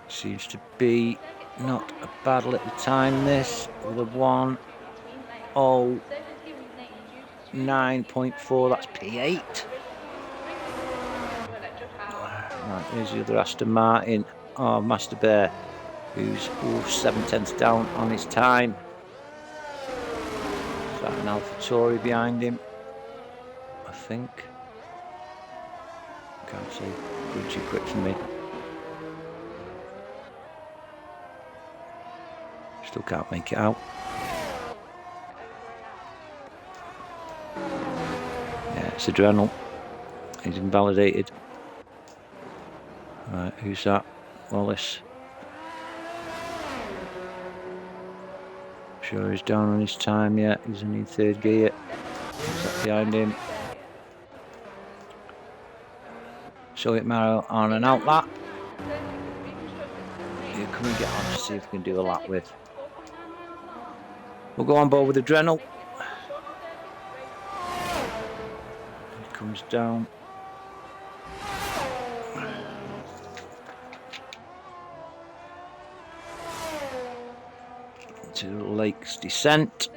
Seems to be not a bad little time this with a 1.09.4. That's P8. Right, here's the other Aston Martin. Oh, Master Bear, who's 7/10 down on his time. Is that an AlphaTauri behind him? I think. Can't see. Going too quick for me. Still can't make it out. Yeah, it's Adrenal. He's invalidated. Right, who's that? Wallace. Sure he's down on his time yet. He's only in third gear. Who's that behind him? Soviet Mario on an out lap. You come and get on to see if we can do a lap with. We'll go on board with Adrenal. He comes down. To Lake's descent.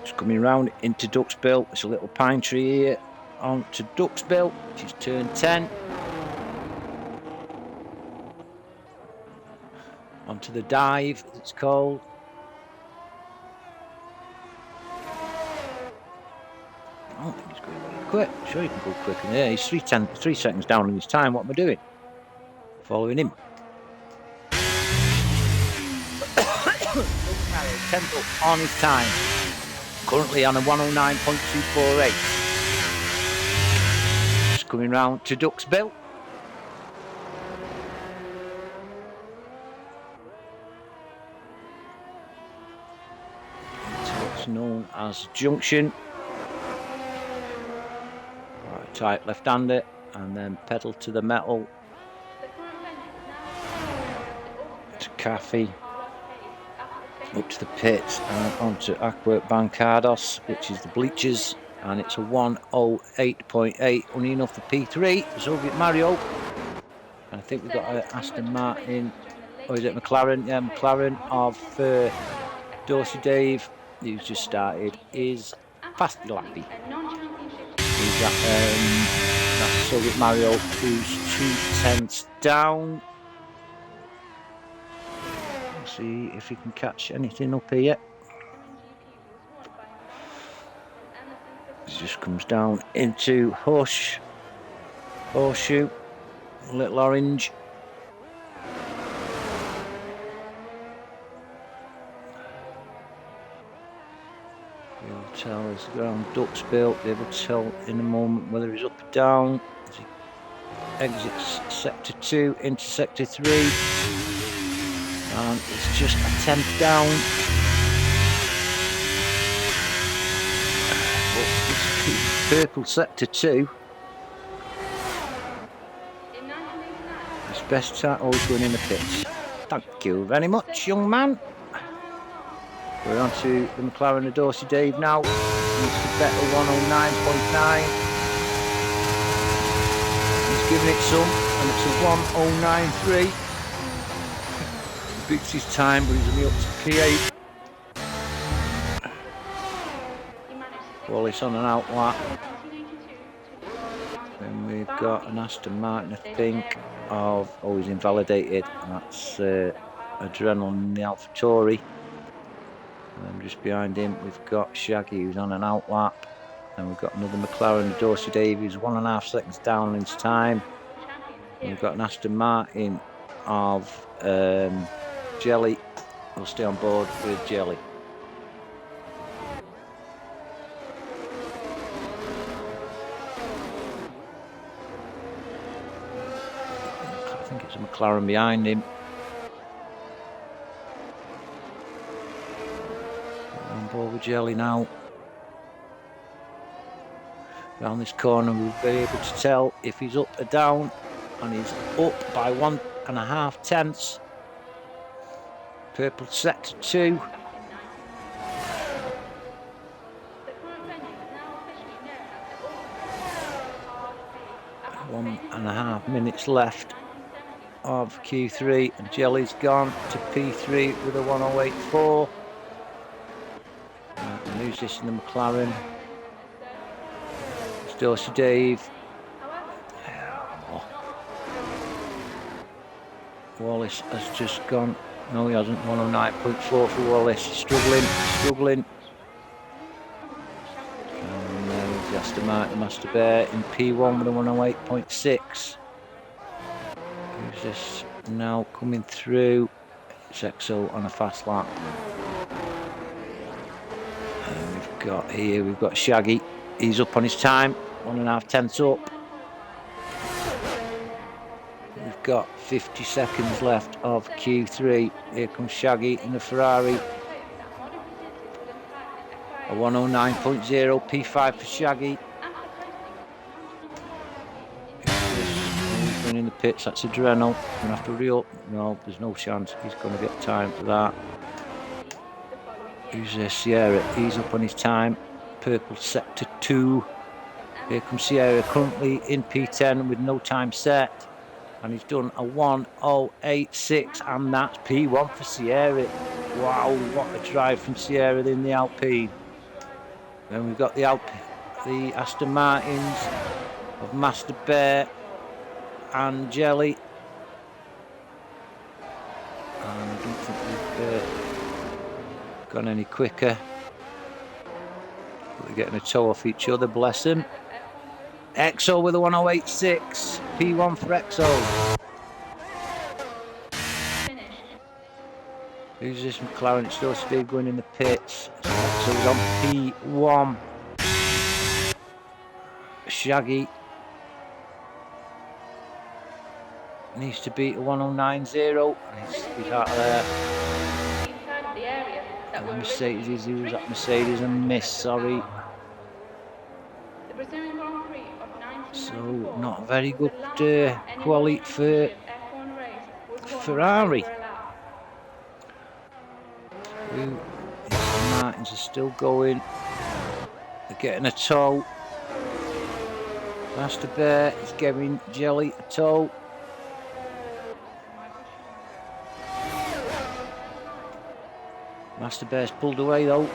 Just coming round into Duxbill. There's a little pine tree here on to Duxbill, which is turn 10. Onto the dive, as it's called. I don't think he's going very quick. Sure, he can go quicker. Yeah, he's 3 seconds down on his time. What am I doing? Following him. 10th up on his time. Currently on a 109.248. Just coming round to Duxbill. Into what's known as Junction. Tight left-hander and then pedal to the metal to Caffey, up to the pits and onto Aqua Bancados, which is the bleachers, and it's a 108.8, only enough for P3 for Soviet Mario. And I think we've got Aston Martin, or is it McLaren? Yeah, McLaren of Dorsey Dave, who's just started, is past the lappy. That's Soviet Mario, who's 2/10 down. Let's see if he can catch anything up here. He just comes down into Horseshoe, Little Orange. Tell as around Duxbill, they will tell in a moment whether he's up or down as he exits sector 2 into sector 3, and it's just a 10th down. But this purple sector 2, his best time always going in the pits. Thank you very much, young man. We're on to the McLaren of Dorsey Dave now. It's the better 109.9. He's giving it some, and it's a 109.3. He beats his time, but he's only up to P8. Wallace on an out lap. Then we've got an Aston Martin, I think, he's invalidated. And that's Adrenal in the AlphaTauri. And then just behind him, we've got Shaggy, who's on an out lap. And we've got another McLaren, Dorsey Davies, 1.5 seconds down in his time. And we've got an Aston Martin of Jelly. We'll stay on board with Jelly. I think it's a McLaren behind him. On board with Jelly now. Around this corner we'll be able to tell if he's up or down, and he's up by 1.5 tenths. Purple sector 2. 1.5 minutes left of Q3, and Jelly's gone to P3 with a 1:08.4. And who's this in the McLaren? It's Dorsey Dave. Wallace has just gone. No, he hasn't. 1:09.4 for Wallace. Struggling. And there's the Aston Martin Master Bear in P1 with a 1:08.6. Who's this now coming through? It's EXO on a fast lap. And we've got Shaggy. He's up on his time. 1.5 tenths up. We've got 50 seconds left of Q3. Here comes Shaggy in the Ferrari. A 1:09.0, P5 for Shaggy. He's been in the pits, that's Adrenal. Gonna have to re-up. No, there's no chance he's gonna get time for that. Who's this? Sierra, he's up on his time. Purple sector 2. Here comes Sierra, currently in P10 with no time set. And he's done a 1:08.6, and that's P1 for Sierra. Wow, what a drive from Sierra in the Alpine. Then we've got the Aston Martins of Master Bear and Jelly. And I don't think we've gone any quicker. They're getting a toe off each other, bless them. EXO with a 1:08.6, P1 for EXO. Who's this McLaren? It's still Steve going in the pits. So EXO's on P1. Shaggy needs to beat a 1:09.0. He's out of there. Mercedes, he was at Mercedes and missed, sorry. So not very good quality for Ferrari. The Martins are still going. They're getting a toe. Master Bear is giving Jelly a toe. Master Bear's pulled away though.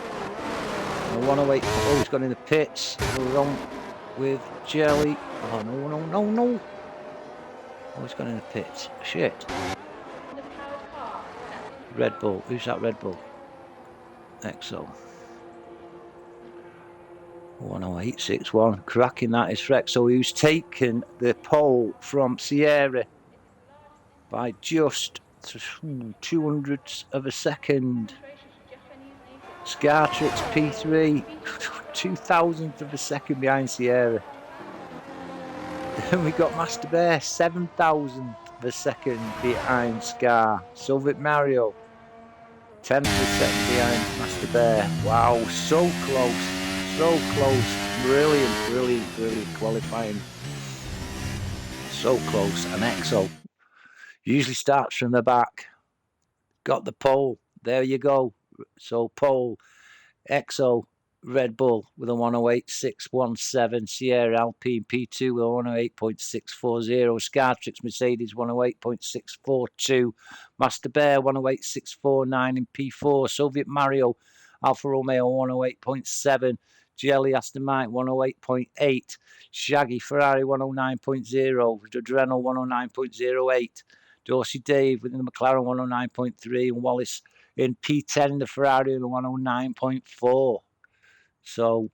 1:08. Oh, he's gone in the pits. We're on with Jelly. Oh no. Oh, he's gone in the pits. Shit. Red Bull. Who's that Red Bull? EXO. 1:08.61. Cracking that is for EXO, who's taken the pole from Sierra by just 200ths of a second. Scartrix P3, 2,000th of a second behind Sierra. Then we got Master Bear, 7,000th of a second behind Scar. Soviet Mario, 10th of a second behind Master Bear. Wow, so close. Brilliant qualifying. So close. And EXO usually starts from the back. Got the pole. There you go. So pole, EXO, Red Bull with a 1:08.617, Sierra Alpine P2 with a 1:08.640, Scartrix Mercedes 1:08.642, Master Bear 1:08.649 in P4, Soviet Mario Alfa Romeo 1:08.7, Jelly Aston Martin 1:08.8, Shaggy Ferrari 1:09.0, Adrenal 1:09.08, Dorsey Dave within the McLaren 1:09.3, and Wallace in P10 in the Ferrari in the 1:09.4. So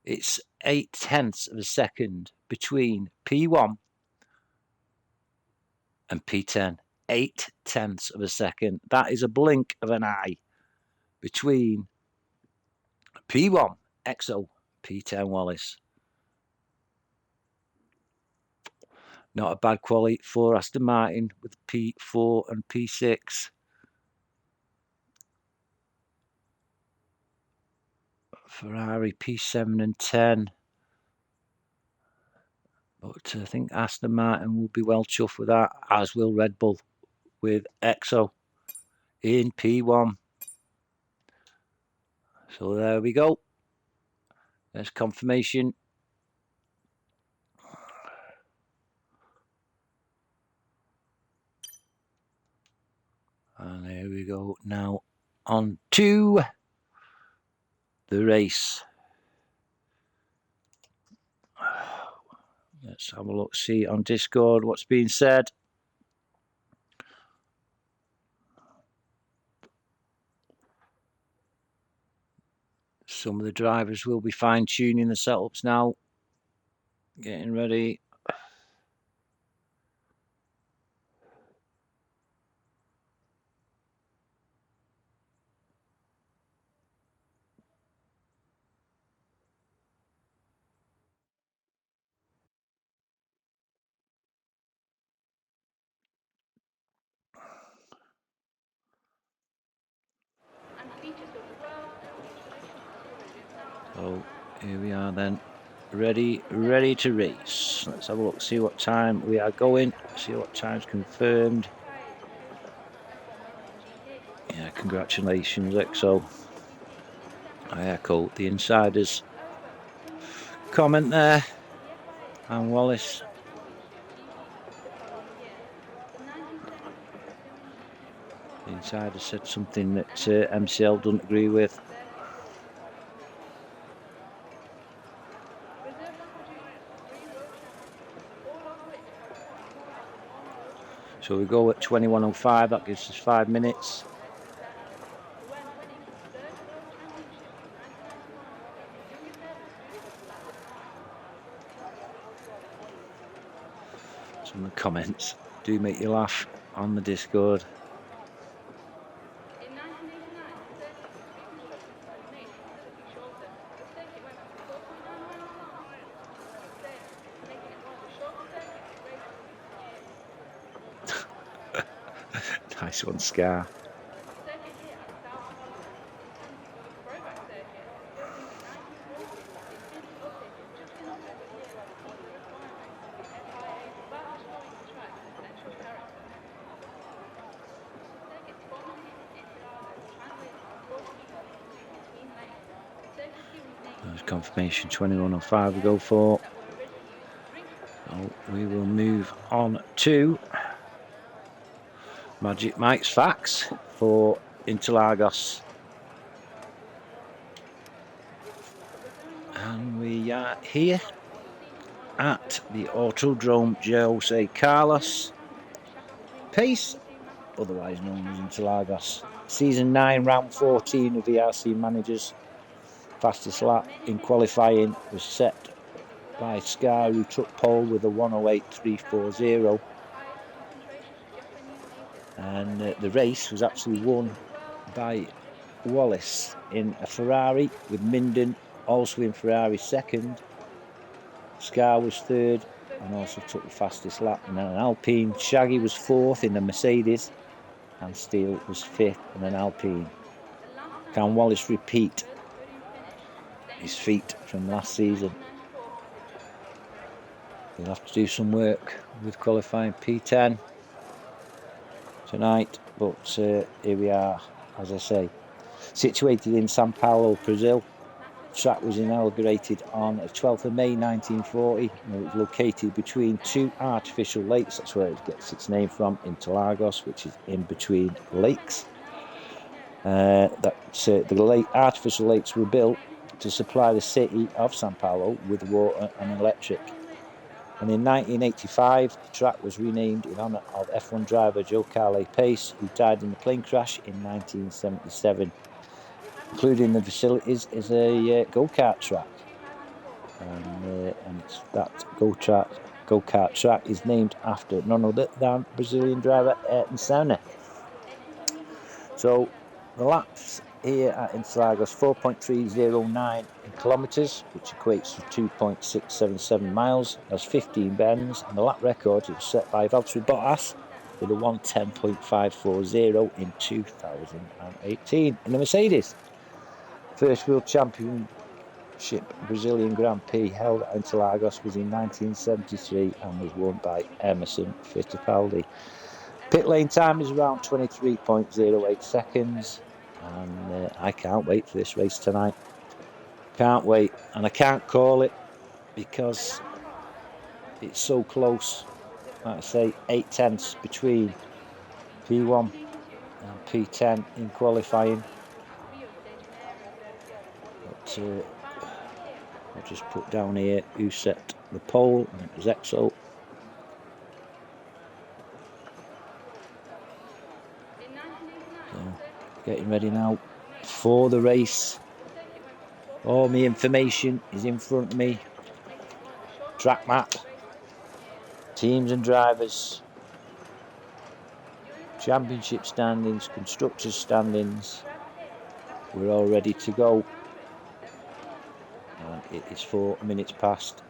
It's 0.8 of a second between P1 and P10. 0.8 of a second. That is a blink of an eye between P1 EXO, P10 Wallace. Not a bad quality for Aston Martin with P4 and P6. Ferrari P7 and 10. But I think Aston Martin will be well chuffed with that, as will Red Bull with EXO in P1. So there we go. There's confirmation. And there we go. Now on to the race. Let's have a look, see on Discord what's being said. Some of the drivers will be fine-tuning the setups now. Getting ready. So here we are then, ready to race. Let's have a look, see what time we are going, see what time's confirmed. Yeah, congratulations EXO. I echo the insiders comment there. And Wallace. The insider said something that MCL doesn't agree with. So we go at 21:05, that gives us 5 minutes. Some of the comments do make you laugh on the Discord. Nice one, Scar. There's confirmation, 21:05 we go for. So we will move on to Magic Mike's facts for Interlagos. And we are here at the Autodrome Jose Carlos Pace, otherwise known as Interlagos. Season 9, round 14 of ERC Managers. Fastest lap in qualifying was set by Scar, who took pole with a 1:08.340. And the race was actually won by Wallace in a Ferrari, with Minden also in Ferrari second. Scar was third and also took the fastest lap. And then an Alpine, Shaggy was fourth in the Mercedes, and Steele was fifth in an Alpine. Can Wallace repeat his feat from last season? He'll have to do some work with qualifying P10 tonight, but here we are, as I say, situated in Sao Paulo, Brazil. The track was inaugurated on the 12th of May 1940, and it was located between two artificial lakes. That's where it gets its name from, Interlagos, which is in between lakes. The artificial lakes were built to supply the city of Sao Paulo with water and electric. And in 1985, the track was renamed in honour of F1 driver Joe Carlos Pace, who died in a plane crash in 1977. Including the facilities is a go-kart track. and that go-kart track is named after none other than Brazilian driver Ayrton Senna. So the laps here at Interlagos, 4.309 kilometres, which equates to 2.677 miles. There's 15 bends, and the lap record was set by Valtteri Bottas with a 1:10.540 in 2018 in the Mercedes. First World Championship Brazilian Grand Prix held at Interlagos was in 1973 and was won by Emerson Fittipaldi. Pit lane time is around 23.08 seconds, and I can't wait for this race tonight. Can't wait, and I can't call it because it's so close. Like I say, 8 tenths between P1 and P10 in qualifying. But I'll just put down here who set the pole, and it was EXO. So, getting ready now for the race. All my information is in front of me. Track map, teams and drivers, championship standings, constructors standings. We're all ready to go. And it is 4 minutes past.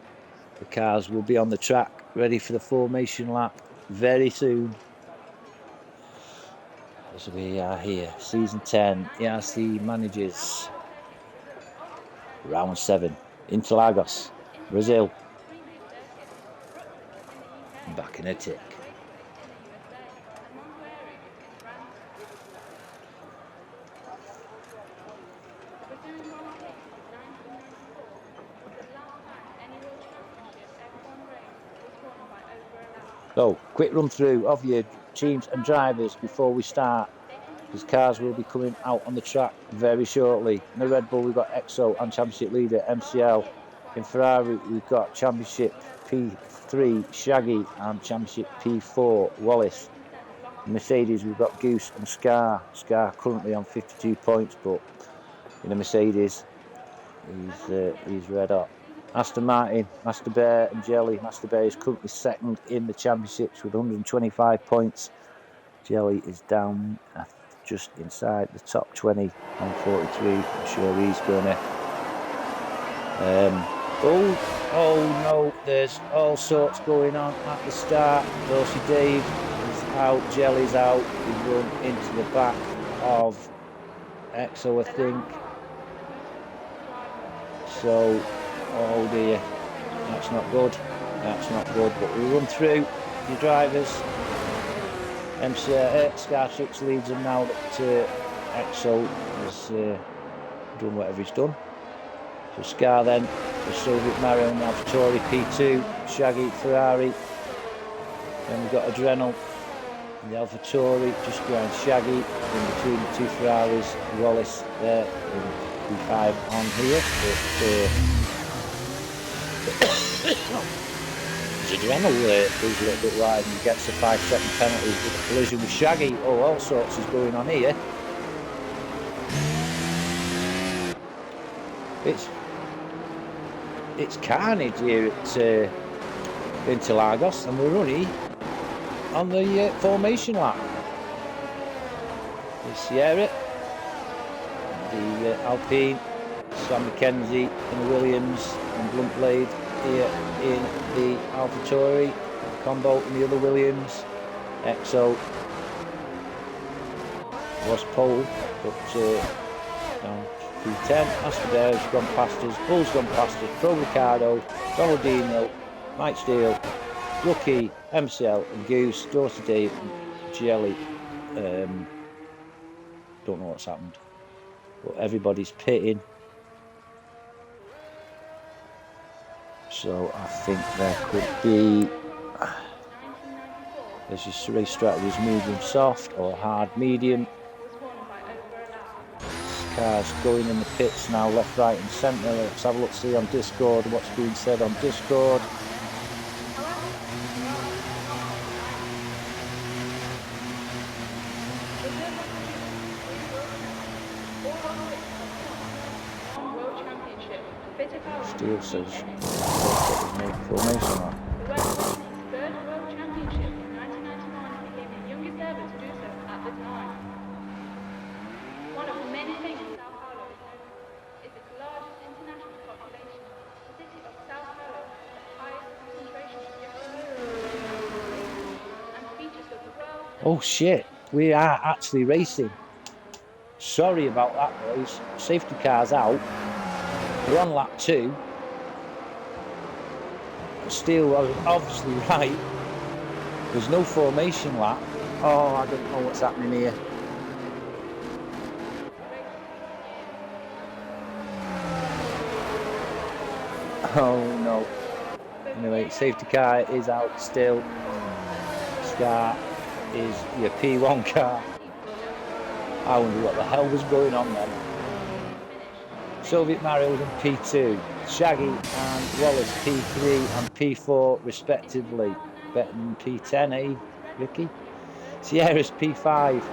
The cars will be on the track, ready for the formation lap very soon. As we are here, season 10, ERC Managers Round 7, Interlagos, Brazil. Back in a tick. So, quick run through of your teams and drivers before we start, because cars will be coming out on the track very shortly. In the Red Bull, we've got EXO and Championship leader MCL. In Ferrari, we've got Championship P3 Shaggy and Championship P4 Wallace. In Mercedes, we've got Goose and Scar. Scar currently on 52 points, but in the Mercedes, he's red hot. Aston Martin, Master Bear and Jelly. Master Bear is currently second in the championships with 125 points. Jelly is down just inside the top 20 on 43. I'm sure he's gonna. Oh no! There's all sorts going on at the start. Dorsey Dave is out. Jelly's out. He's run into the back of EXO, I think. So. Oh dear, that's not good. That's not good. But we'll run through your drivers. Scar6 leads them now that EXO has done whatever he's done. So Scar then, the Soviet Mario and Alfatori P2, Shaggy Ferrari. Then we've got Adrenal and the Alfatori just behind Shaggy, in between the two Ferraris. Wallace there in P5 on here. Adrenal goes a little bit wide and gets a 5-second penalty with a collision with Shaggy. Oh, all sorts is going on here. It's carnage here at Interlagos, and we're running on the formation lap. The Sierra, the Alpine, Sam McKenzie and the Williams and Bluntblade here in the AlphaTauri, Combo and the other Williams. EXO was pole, but down P10. Aston Bear's gone past us, Bull's gone past us, Pro Ricardo, Donaldino, Mike Steele, Rookie, MCL and Goose, Dorsey Dave and Jelly. Don't know what's happened, but everybody's pitting. So I think there could be, there's your race strategies, medium soft or hard medium. Cars going in the pits now, left, right and centre. Let's have a look, see on Discord what's being said on Discord. World Championship Steele says there's no formation lap. The Red Wings' third World Championship in 1999 became the youngest ever to do so at the time. One of the many things Sao Paulo is known for is its largest international population. The city of Sao Paulo has the highest concentration of young and features the world's Oh shit, we are actually racing. Sorry about that, boys. Safety car's out. We're on lap 2. Steele was obviously right. There's no formation lap. Oh, I don't know what's happening here. Oh no. Anyway, safety car is out still. Scar is your P1 car. I wonder what the hell was going on then. Soviet Mario was in P2. Shaggy and Wallace P3 and P4 respectively. Betting P10, eh, Ricky? Sierra's P5.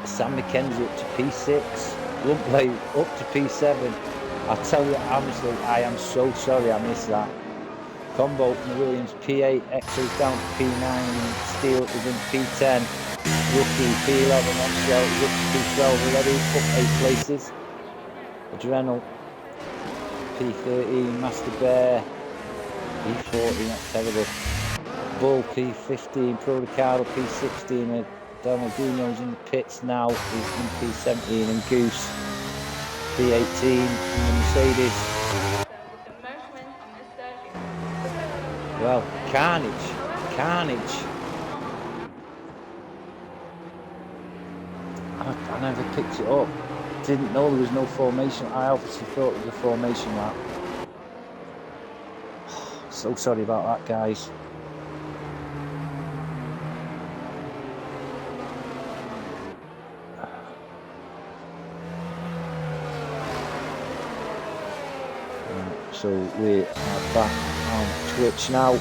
Sam McKenzie up to P6. Lumpley up to P7. I tell you honestly, I am so sorry I missed that. Combo and Williams P8, Exo's down to P9, and Steele is in P10. Rookie P11, MCL is up to P12 already, up 8 places. Adrenal P13, Master Bear P14, that's terrible. Bull P15, Pro Ricardo P16, Donaldino's in the pits now, he's in P17, and Goose P18 in the Mercedes. Well, carnage. I never picked it up. Didn't know there was no formation. I obviously thought it was a formation lap. So sorry about that, guys. So we are back on Twitch now.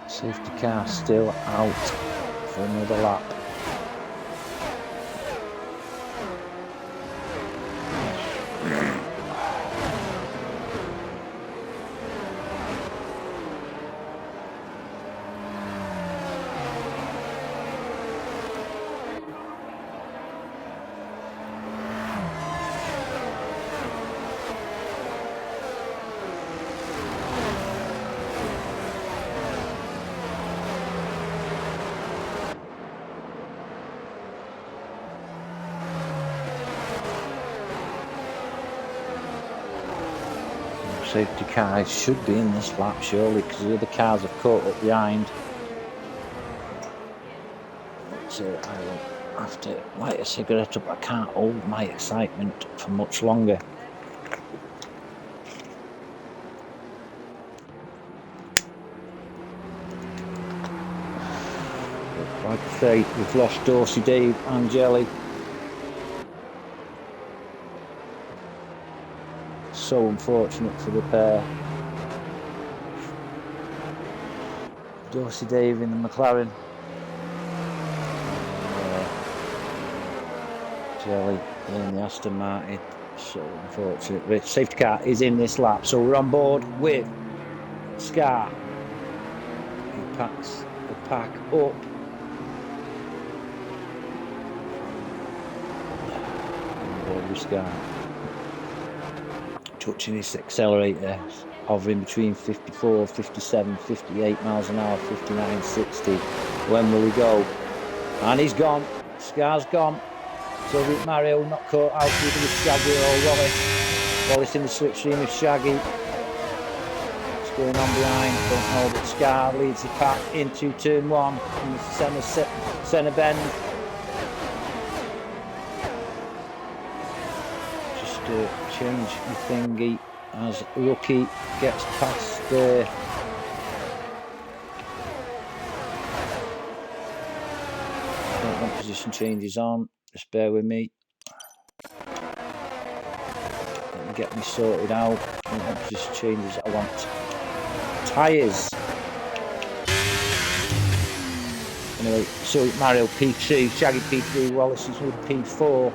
Safety car still out for another lap. Safety cars should be in this lap surely, because the other cars have caught up behind. So I will have to light a cigarette up. I can't hold my excitement for much longer. Like I say, we've lost Dorsey, Dave and Jelly. So unfortunate for the pair. Dorsey Dave in the McLaren. Jelly in the Aston Martin. So unfortunate. The safety car is in this lap. So we're on board with Scar. He packs the pack up. On board with Scar. Touching his accelerator, hovering between 54, 57, 58 miles an hour, 59, 60. When will he go? And he's gone. Scar's gone. Soviet Mario not caught out either with Shaggy or Wallace. Wallace in the slipstream with Shaggy. What's going on behind? Don't know, but Scar leads the pack into turn 1 in the centre bend. Just change the thingy as Rookie gets past position changes on. Just bear with me. Let me get me sorted out. What position changes I want? Tyres. Anyway, so Mario P2, Shaggy P3, Wallace is with P4.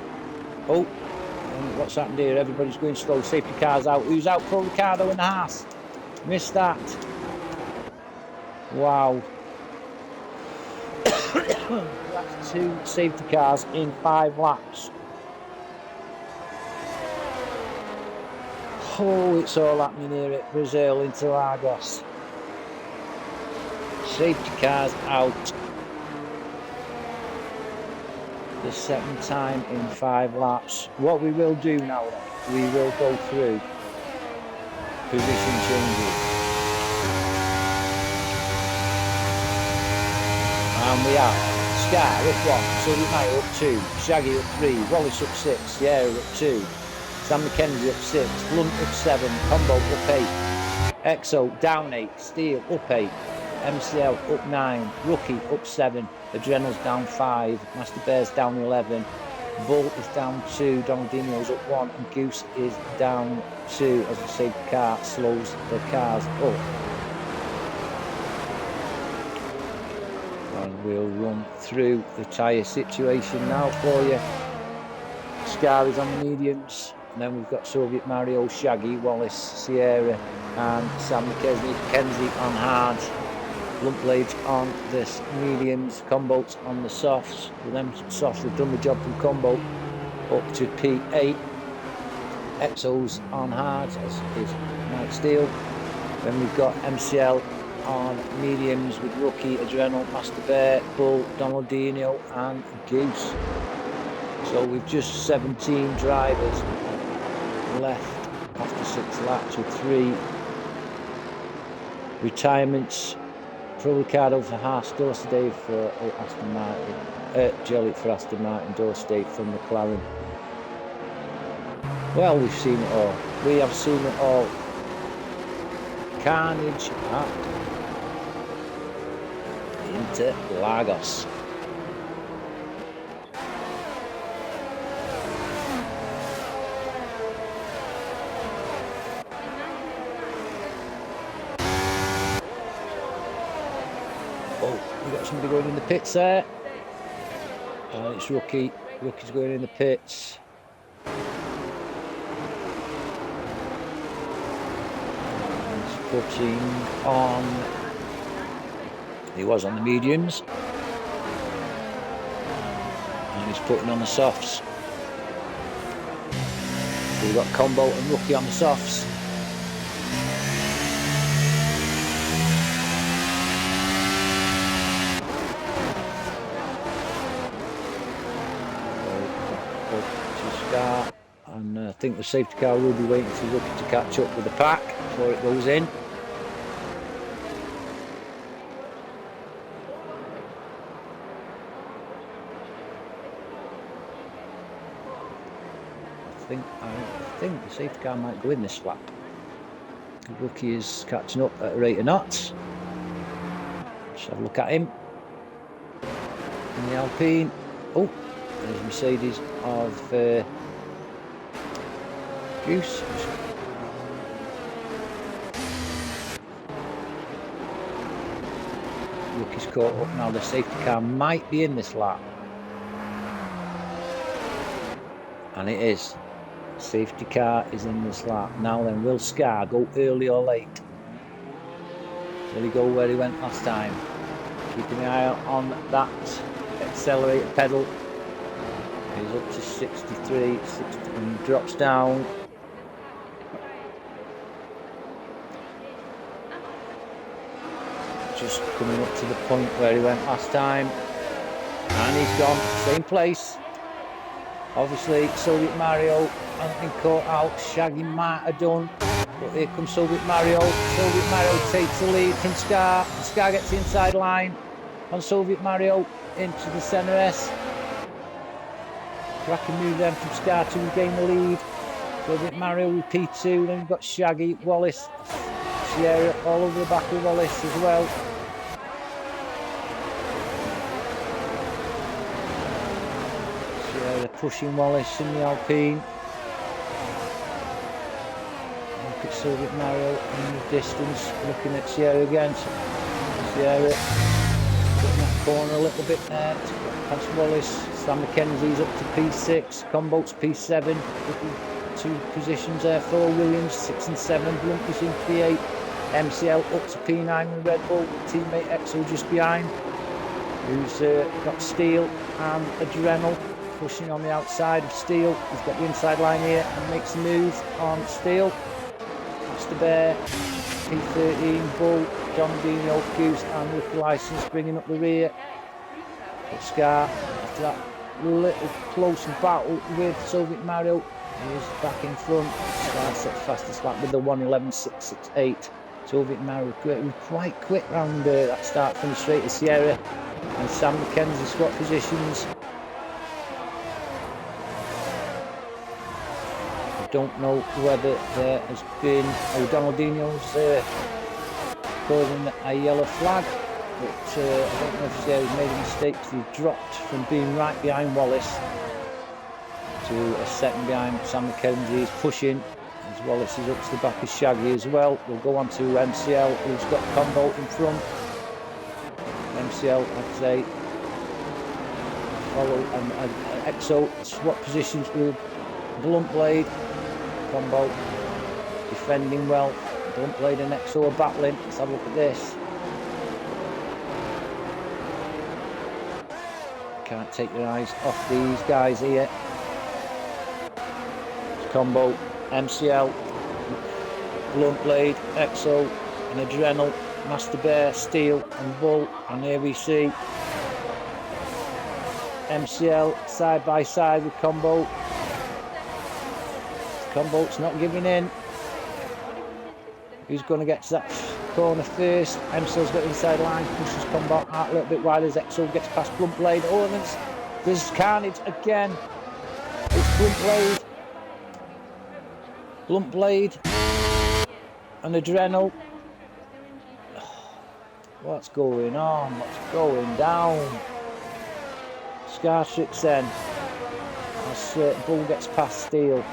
Oh, and what's happened here? Everybody's going slow. Safety car's out. Who's out? Pro Ricardo in the Haas. Missed that. Wow. That's 2 safety cars in 5 laps. Oh, it's all happening here at Brazil, Interlagos. Safety cars out. The 2nd time in 5 laps. What we will do now then, we will go through position changes. And we have Scar up 1, Sylvie Mayo up 2, Shaggy up 3, Wallace up 6, Sierra up 2, Sam McKenzie up 6, Blunt up 7, Combo up 8, Exo down 8, Steel up 8, MCL up 9, Rookie up 7, Adrenal's down 5, Master Bear's down 11, Bull is down 2, Donaldino's up 1, and Goose is down 2 as the safety car slows the cars up. And we'll run through the tyre situation now for you. Scar is on the mediums, and then we've got Soviet Mario, Shaggy, Wallace, Sierra, and Sam McKenzie on hards. Blunt blades on the mediums, Combo's on the softs. With them softs have done the job from Combo up to P8. Exos on hards, as is Mike Steele. Then we've got MCL on mediums with Rookie, Adrenal, Master Bear, Bull, Donaldino and Goose. So we've just 17 drivers left after 6 laps with 3 retirements. Pro Ricardo for Haas, Dorsey for Aston Martin, Jolly for Aston Martin, Dorsey from McLaren. Well, we've seen it all. We have seen it all. Carnage at Interlagos. We've got somebody going in the pits there. It's Rookie. Rookie's going in the pits. He's putting on. He was on the mediums. And he's putting on the softs. So we've got Combo and Rookie on the softs. And I think the safety car will be waiting for Rookie to catch up with the pack before it goes in. I think the safety car might go in this lap. Rookie is catching up at a rate of knots. Let's have a look at him. In the Alpine. Oh, there's Mercedes of Goose. Rookie's caught up now. The safety car might be in this lap. And it is. Safety car is in this lap. Now then, will Scar go early or late? Will he go where he went last time? Keeping an eye on that accelerator pedal. He's up to 63, 60, and drops down. Just coming up to the point where he went last time. And he's gone, same place. Obviously, Soviet Mario hasn't been caught out. Shaggy might have done. But here comes Soviet Mario. Soviet Mario takes the lead from Scar. Scar gets the inside line on Soviet Mario into the centre S. Cracking move then from Scar to regain the lead. Soviet Mario with P2. Then we've got Shaggy, Wallace, Sierra all over the back of Wallace as well. pushing Wallace in the Alpine. Look at Soviet Mario in the distance, looking at Sierra again. Sierra getting that corner a little bit there. Past Wallace. Sam McKenzie's up to P6. Comboat's P7. 2 positions there for Williams. 6 and 7. Blunt in P8. MCL up to P9 with Red Bull. Teammate Exo just behind. Who's got Steele and Adrenal pushing on the outside of Steele. He's got the inside line here and makes a move on Steele. Mr. Bear, P13, Bull, John Dino, Goose and Rookie License bringing up the rear. But Scar, after that little close battle with Soviet Mario, he's back in front. Scar sets fastest lap with the 1:11.668. Soviet Mario quite quick round that start finish straight to Sierra. And Sam McKenzie swap positions. I don't know whether there has been Donaldino's causing a yellow flag, but I don't know if Sierra's made a mistake because he dropped from being right behind Wallace to a second behind Sam McKenzie. He's pushing as Wallace is up to the back of Shaggy as well. We'll go on to MCL, who's got Combo in front. MCL, I'd say, follow and Exo swap positions with Blunt Blade. Combo defending well. Blunt Blade and Exo are battling. Let's have a look at this. Can't take your eyes off these guys here. Combo, MCL, Blunt Blade, Exo and Adrenal. Master Bear, Steel and Bull, and here we see MCL side by side with Combo. Combo's not giving in. Who's going to get to that corner first? MCL's got the inside line, pushes Combo out a little bit wide as Exo gets past Blunt Blade. Oh, and there's carnage again. It's Blunt Blade and Adrenal. What's going on? What's going down? Scartrix then. As Bull gets past Steel.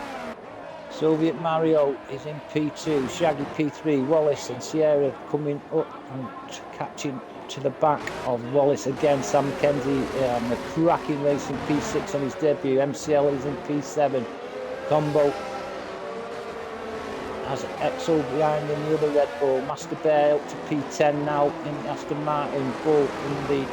Soviet Mario is in P2. Shaggy P3. Wallace and Sierra coming up and catching to the back of Wallace again. Sam McKenzie on the cracking race in P6 on his debut. MCL is in P7. Combo has Exo behind in the other Red Bull. Master Bear up to P10 now in Aston Martin. Bull in the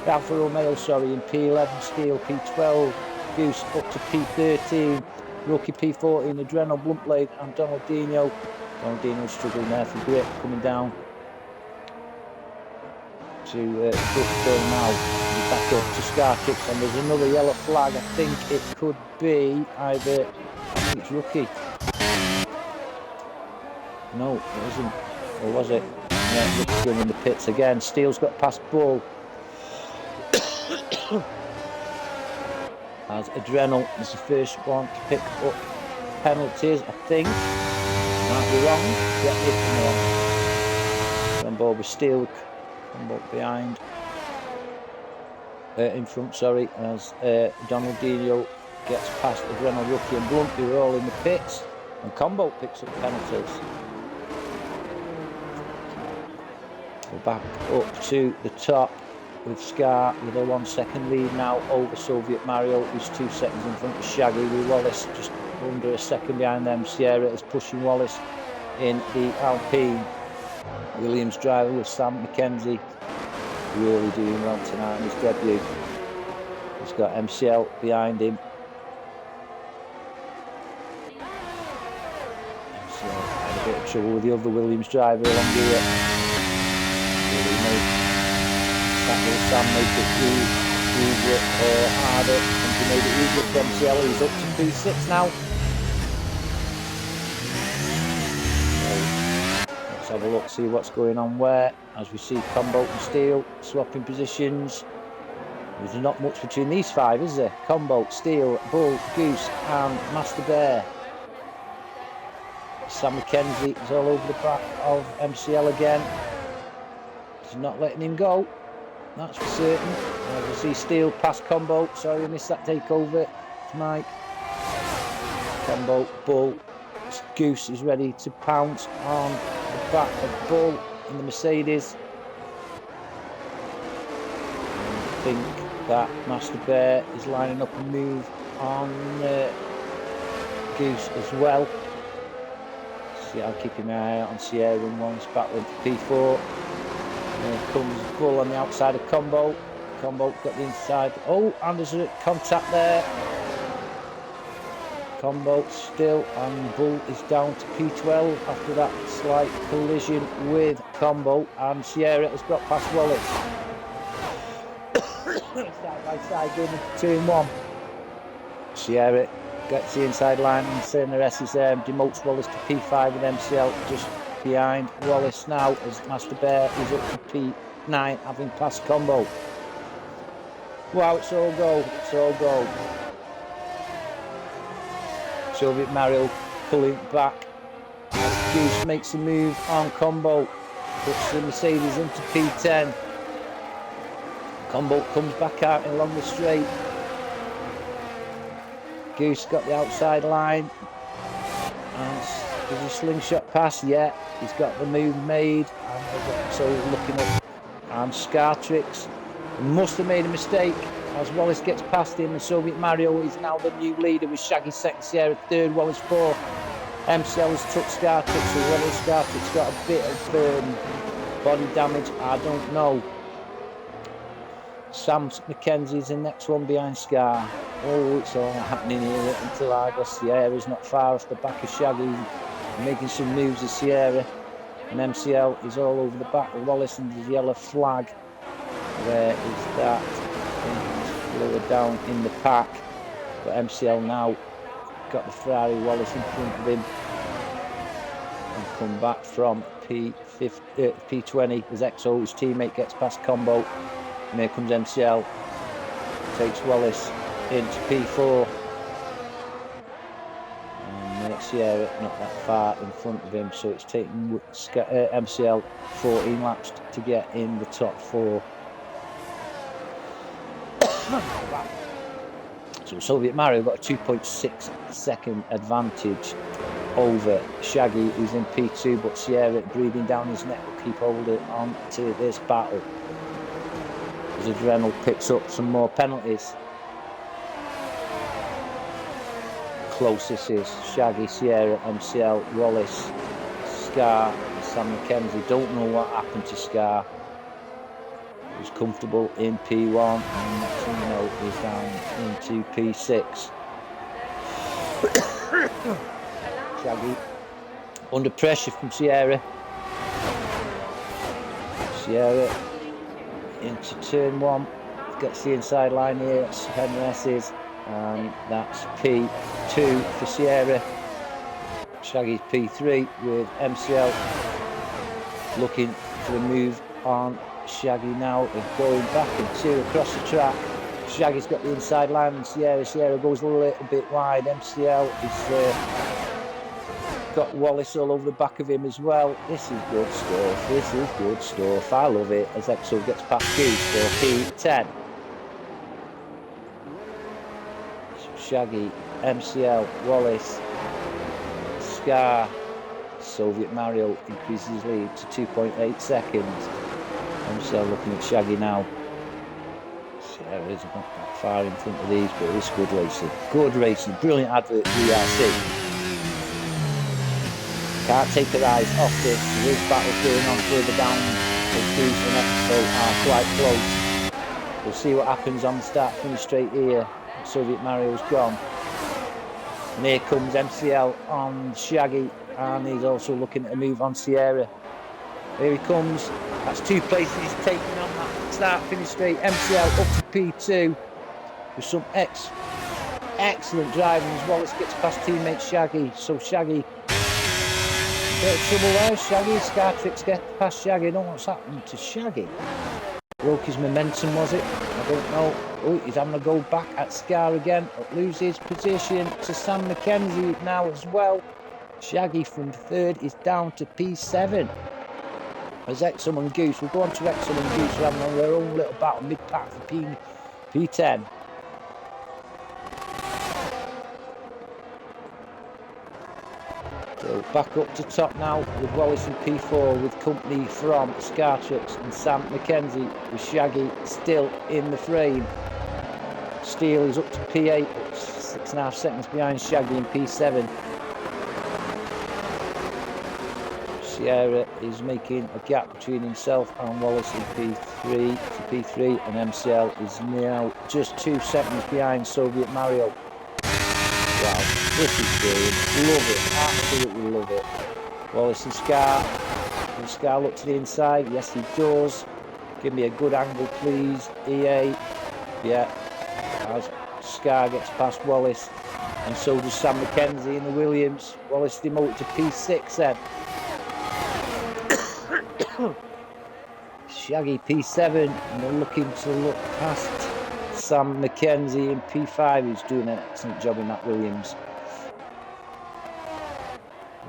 Alfa Romeo in P11. Steel P12. Goose up to P13. Rookie P14. Adrenal, Blunt Blade and Donaldino. Donaldino struggling there for grip, coming down to turn now. He's back up to Scartrix and there's another yellow flag. I think it could be either, I think it's Rookie. No, it isn't. Or was it? Yeah, Rookie's going in the pits again. Steele's got past Bull. As Adrenal is the first one to pick up penalties, I think. Might be wrong. Yeah, on board with Steele. Combo behind. In front, sorry, as Donaldino gets past Adrenal, Rookie and Blunt, who are all in the pits. And Combo picks up penalties. We're back up to the top with Scar with a 1 second lead now over Soviet Mario, who's 2 seconds in front of Shaggy, with Wallace just under a second behind them. Sierra is pushing Wallace in the Alpine. Williams driver with Sam McKenzie, really doing well tonight in his debut. He's got MCL behind him. MCL had a bit of trouble with the other Williams driver along here. Sam made it easier or harder, and he made it easier for MCL. He's up to P6 now. So, let's have a look, see what's going on where, as we see Combo and Steel swapping positions. There's not much between these five, is there? Combo, Steel, Bull, Goose and Master Bear. Sam McKenzie is all over the back of MCL again. He's not letting him go. that's for certain. We see Steele past Combo. Sorry, I missed that takeover. It's Mike. Combo, Bull. Goose is ready to pounce on the back of Bull in the Mercedes. I think that Master Bear is lining up a move on Goose as well. See, I'm keeping my eye out on Sierra and one's battling for P4. Here comes Bull on the outside of Combo. Combo got the inside. Oh, and there's a contact there. Combo still, and Bull is down to P12 after that slight collision with Combo, and Sierra has got past Wallace. Side by side going into turn 1. Sierra gets the inside line and CNRS is demotes Wallace to P5 with MCL just behind Wallace now as Master Bear is up to P9 having passed Combo. Wow, it's all go, it's all go. Soviet Mario pulling back as Goose makes a move on Combo, puts the Mercedes into P10. Combo comes back out along the straight. Goose got the outside line. And there's a slingshot pass, yeah, he's got the move made. And so looking up, and Scartrix must have made a mistake as Wallace gets past him, and Soviet Mario is now the new leader with Shaggy second, Sierra third, Wallace fourth. MCL has took Scartrix, so whether Scartrix got a bit of body damage, I don't know. Sam McKenzie's the next one behind Scar. Oh, it's all happening here until Argos. Sierra's not far off the back of Shaggy, making some moves of Sierra. And MCL is all over the back of Wallace and his yellow flag. Where is that? Lower down in the pack. But MCL now got the Ferrari Wallace in front of him. And come back from P20 as XO, his teammate, gets past Combo. And here comes MCL, takes Wallace into P4, and makes Sierra not that far in front of him, so it's taken MCL 14 laps to get in the top 4. So Soviet Mario got a 2.6 second advantage over Shaggy, who's in P2, but Sierra breathing down his neck will keep holding on to this battle. As Adrenal picks up some more penalties. Closest is Shaggy, Sierra, MCL, Wallace, Scar, and Sam McKenzie. Don't know what happened to Scar. He was comfortable in P1 and next thing you know he's down into P6. Shaggy under pressure from Sierra. Sierra into turn 1, gets the inside line here, that's Henry's, and that's P2 for Sierra. Shaggy's P3 with MCL looking for a move on Shaggy now, and going back and 2 across the track. Shaggy's got the inside line and Sierra goes a little bit wide. MCL is got Wallace all over the back of him as well. This is good stuff. This is good stuff. I love it as Exo gets past Goose for P10. Shaggy, MCL, Wallace, Scar, Soviet Mario increases his lead to 2.8 seconds. MCL looking at Shaggy now. Sierra's not that far in front of these, but it's good racing. Good racing. Brilliant advert for ERC. Can't take their eyes off this. There is battles going on further down. The Goose and Expo are quite close. We'll see what happens on the start finish straight here. Soviet Mario's gone. And here comes MCL on Shaggy, and he's also looking at a move on Sierra. Here he comes. That's 2 places he's taking on that start finish straight. MCL up to P2 with some excellent driving as Wallace gets past teammate Shaggy. So Shaggy, bit of trouble there. Shaggy, Scartrix gets past Shaggy. I don't know what's happened to Shaggy. Broke his momentum, was it? I don't know. Oh, he's having to go back at Scar again. Loses position to Sam McKenzie now as well. Shaggy from 3rd is down to P7. as Exum and Goose. We'll go on to Exum and Goose. We're having their own little battle mid-pack for P10. So back up to top now with Wallace in P4 with company from Scartrucks and Sam McKenzie with Shaggy still in the frame. Steele is up to P8, 6.5 seconds behind Shaggy in P7. Sierra is making a gap between himself and Wallace in P3 and MCL is now just 2 seconds behind Soviet Mario. Wow, this is brilliant. Love it, absolutely love it. Wallace and Scar. Does Scar look to the inside? Yes, he does. Give me a good angle, please. EA. Yeah. As Scar gets past Wallace, and so does Sam McKenzie in the Williams. Wallace demoted to P6 then. Shaggy P7, and they're looking to look past Sam McKenzie in P5, who's doing an excellent job in that Williams.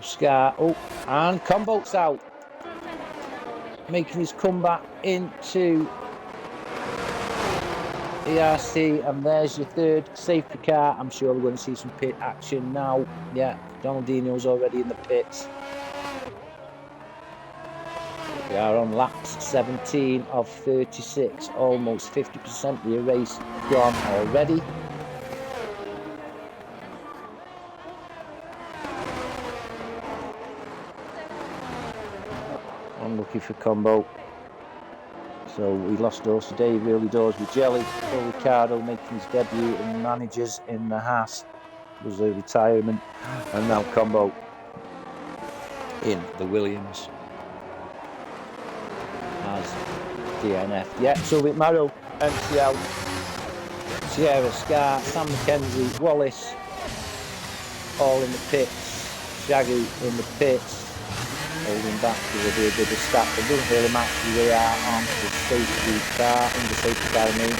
Scar, oh, and Combo's out, making his comeback into ERC, and there's your third safety car. I'm sure we're going to see some pit action now. Yeah, Donaldino's already in the pits. We are on laps 17 of 36, almost 50% of the race gone already. Unlucky for Combo. So we lost doors today, early doors with Jelly. Paul Ricciardo making his debut in managers in the Haas. Was a retirement. And now Combo in the Williams. As DNF. Yeah, so with Mario, MCL, Sierra, Scar, Sam McKenzie, Wallace, all in the pits. Shaggy in the pits. Holding back to a bit of stat. It doesn't really matter who they are on the safety car, in the safety car, I mean.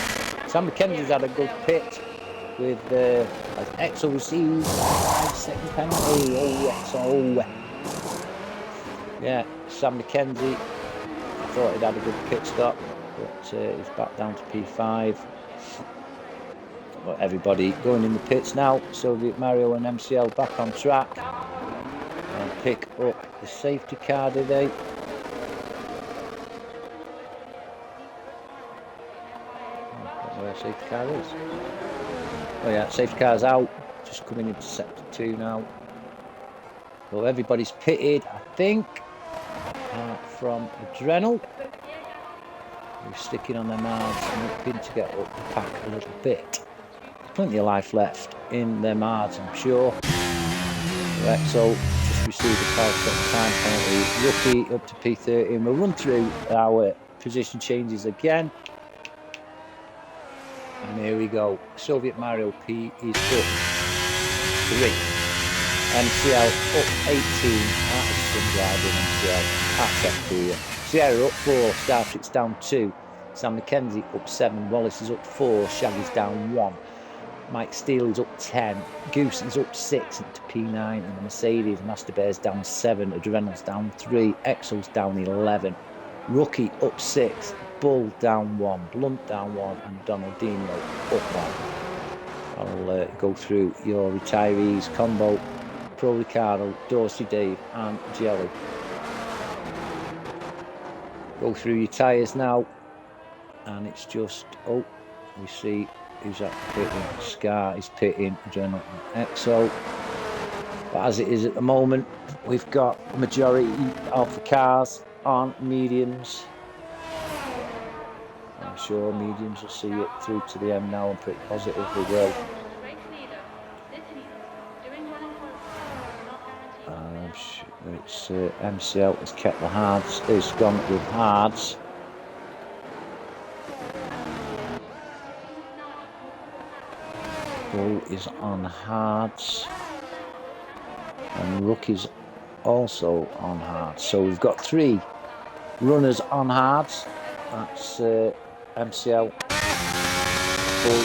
Sam McKenzie's had a good pit with Exo receives 5-second penalty. Oh, Exo. Yeah, Sam McKenzie. I thought he'd had a good pit stop, but he's back down to P5. But everybody going in the pits now. Soviet Mario and MCL back on track. And pick up the safety car today. Where safety car is. Oh yeah, safety car's out. Just coming into sector 2 now. So everybody's pitted, I think. From Adrenal. Who's sticking on their mards and looking to get up the pack a little bit. Plenty of life left in their mards, I'm sure. So just received a 5-second time penalty. Rookie up to P30, and we'll run through our position changes again. And here we go. Soviet Mario P is up 3. MCL up 18. That is some driving MCL. That's that for Sierra up 4. Startrix down 2. Sam McKenzie up 7. Wallace is up 4. Shaggy's down 1. Mike Steele is up 10. Goose is up 6 to P9. And the Mercedes Master Bear's down 7. Adrenal's down 3. Exo's down 11. Rookie up 6. Bull down 1. Blunt down 1. And Donaldino up 1. I'll go through your retirees. Combo, Pro Ricciardo, Dorsey Dave and Jelly. Go through your tyres now. And it's just, oh, we see who's that pitting. Scar is pitting, Adrenal and Exo. But as it is at the moment, we've got the majority of the cars on mediums. I'm sure mediums will see it through to the end now, and pretty positive they will. It's MCL has kept the hards. It's gone with hards. Bull is on hards, and Rookie's also on hards. So we've got 3 runners on hards. That's MCL, Bull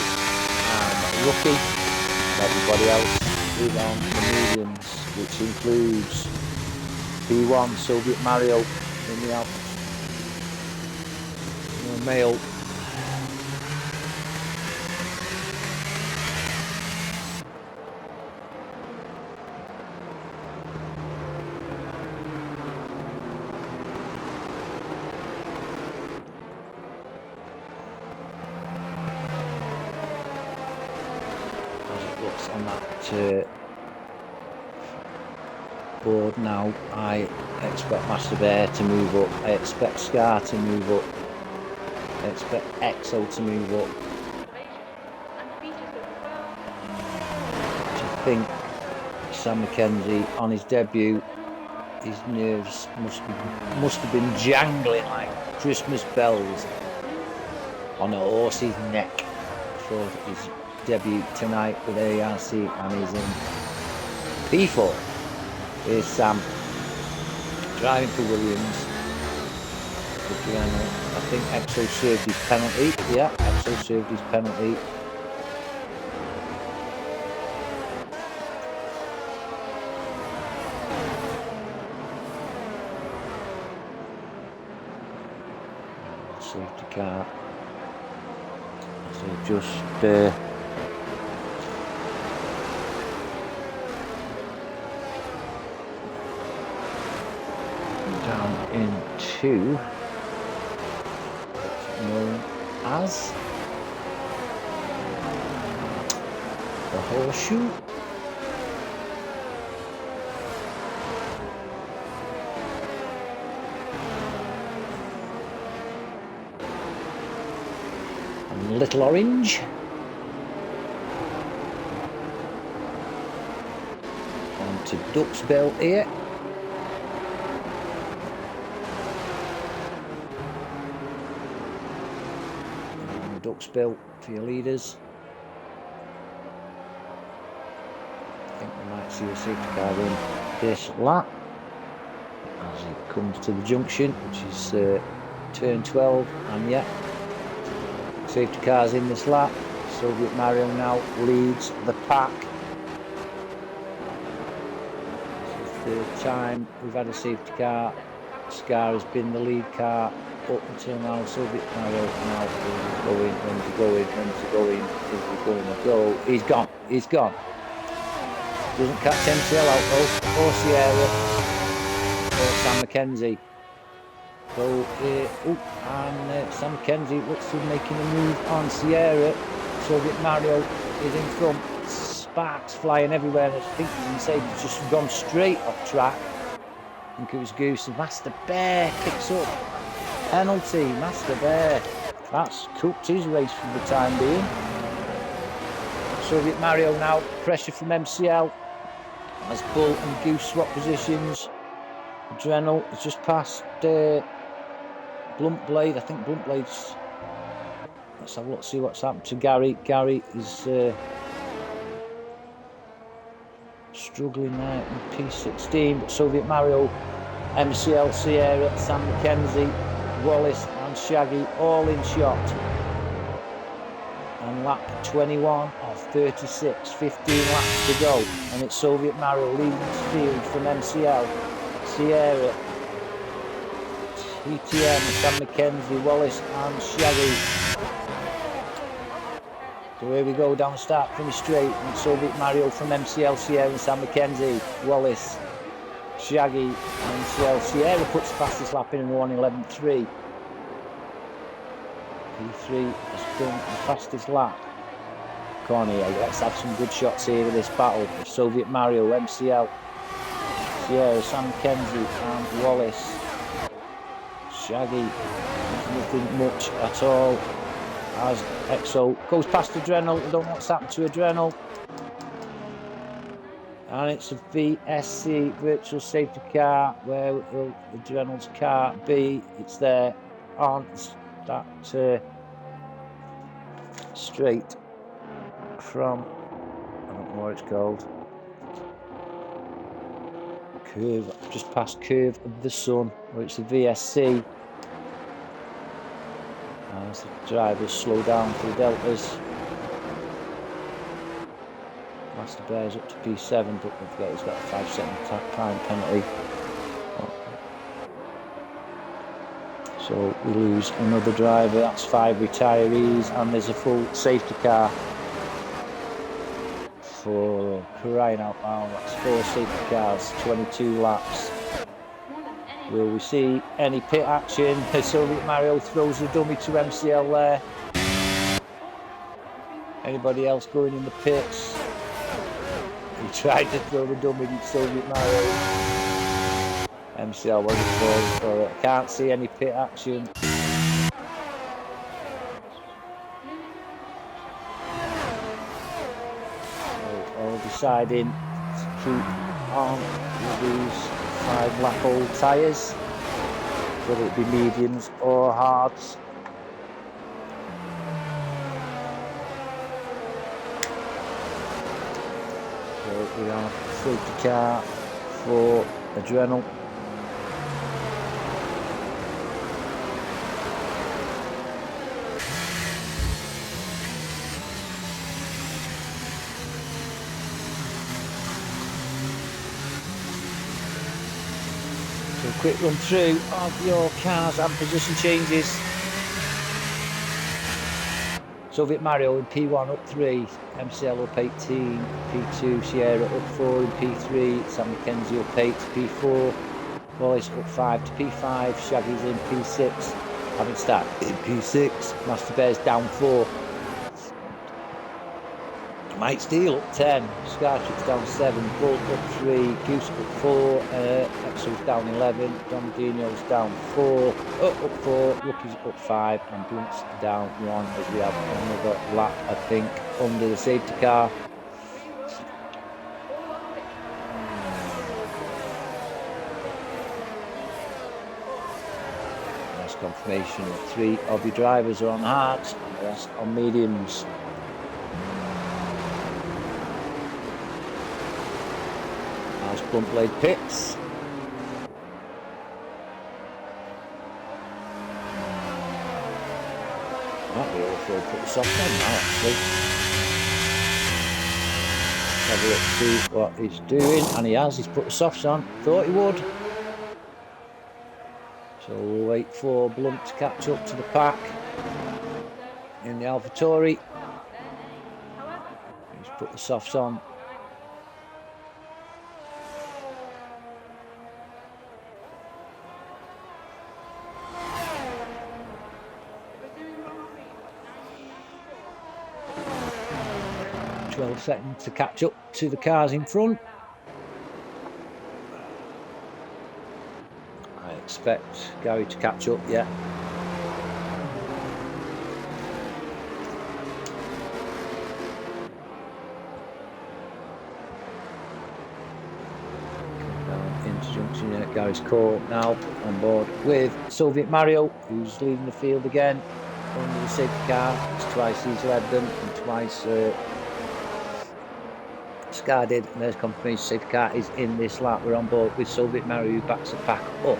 and Rookie. And everybody else is on the mediums, which includes P1 Soviet Mario in the male. On that board now, I expect Master Bear to move up, I expect Scar to move up, I expect Exo to move up. Do you think Sam McKenzie on his debut, his nerves must have been jangling like Christmas bells on a horse's neck for his debut tonight with ERC, and he's in P4. Here's Sam driving for Williams. I think Exo served his penalty. Yeah, Exo served his penalty. Safety car. So just down into what's known as the horseshoe. And Little Orange. On to Duck's Belt here. Ducks built for your leaders. I think we might see a safety car in this lap as it comes to the junction, which is turn 12, and yeah, safety cars in this lap. Soviet Mario now leads the pack. This is the third time we've had a safety car. Scar has been the lead car up until now. Soviet Mario now when's he going, is he go? He's gone. Doesn't catch MCL out though, or Sierra, or Sam McKenzie. So, and Sam McKenzie looks to be making a move on Sierra. Soviet Mario is in front, sparks flying everywhere, and I think you can say he's just gone straight off track. I think it was Goose, and Master Bear picks up penalty. Master Bear, that's cooked his race for the time being. Soviet Mario now, pressure from MCL as Bull and Goose swap positions. Adrenal has just passed Blunt Blade. I think Blunt Blade's, let's have a look, see what's happened to Gary. Gary is struggling there in P16, but Soviet Mario, MCL, Sierra, Sam McKenzie, Wallace and Shaggy all in shot. And lap 21 of 36, 15 laps to go, and it's Soviet Mario leading the field from MCL, Sierra, TTM, Sam McKenzie, Wallace and Shaggy. So here we go down start finish straight, and Soviet Mario from MCL, Sierra and Sam McKenzie, Wallace, Shaggy, MCL. Sierra puts the fastest lap in 1:11.3. P3 has done the fastest lap. Corner here, let's have some good shots here in this battle. Soviet Mario, MCL, Sierra, Sam McKenzie and Wallace. Shaggy, nothing much at all. As Exo goes past Adrenal, we don't know what's happened to Adrenal. And it's a VSC virtual safety car. Where will Adrenal's car be? It's there on that straight from, I don't know what it's called, curve, just past Curve of the Sun, where it's a VSC. As the drivers slow down for the deltas. Master Bear's up to P7, but don't forget he's got a 5-second time penalty. So we lose another driver, that's 5 retirees, and there's a full safety car. For crying out loud, that's 4 safety cars, 22 laps. Will we see any pit action? Soviet Mario throws the dummy to MCL there. Anybody else going in the pits? He tried to throw the dummy to Soviet Mario. MCL wasn't falling for it. I can't see any pit action. All deciding to keep on with these 5-lap-old tyres, whether it be mediums or hards. So we have safety car for Adrenal. So a quick run through of your cars and position changes. Soviet Mario in P1 up 3, MCL up 18, P2 Sierra up 4 in P3, Sam McKenzie up 8 to P4, Wallace up 5 to P5, Shaggy's in P6, having started in P6, Master Bear's down 4. Mike Steele up 10, Scartrix down 7, Bolt up 3, Goose up 4, Exo's down 11, Don Dino's down 4, up 4, Lucky's up 5, and Blunt's down 1 as we have another lap, I think, under the safety car. Nice confirmation that 3 of your drivers are on hards and the rest on mediums. Front blade pits. Might be able to put the soft on now, actually. Have a look, see what he's doing, and he has. He's put the softs on. Thought he would. So we'll wait for Blunt to catch up to the pack in the AlphaTauri. He's put the softs on. Seconds to catch up to the cars in front. I expect Gary to catch up, yeah. Down into junction, yeah. Gary's caught now on board with Soviet Mario, who's leading the field again under the safety car. It's twice he's led them and twice Scar did, and there's confirmation safety car is in this lap. We're on board with Soviet Mario, who backs the pack up.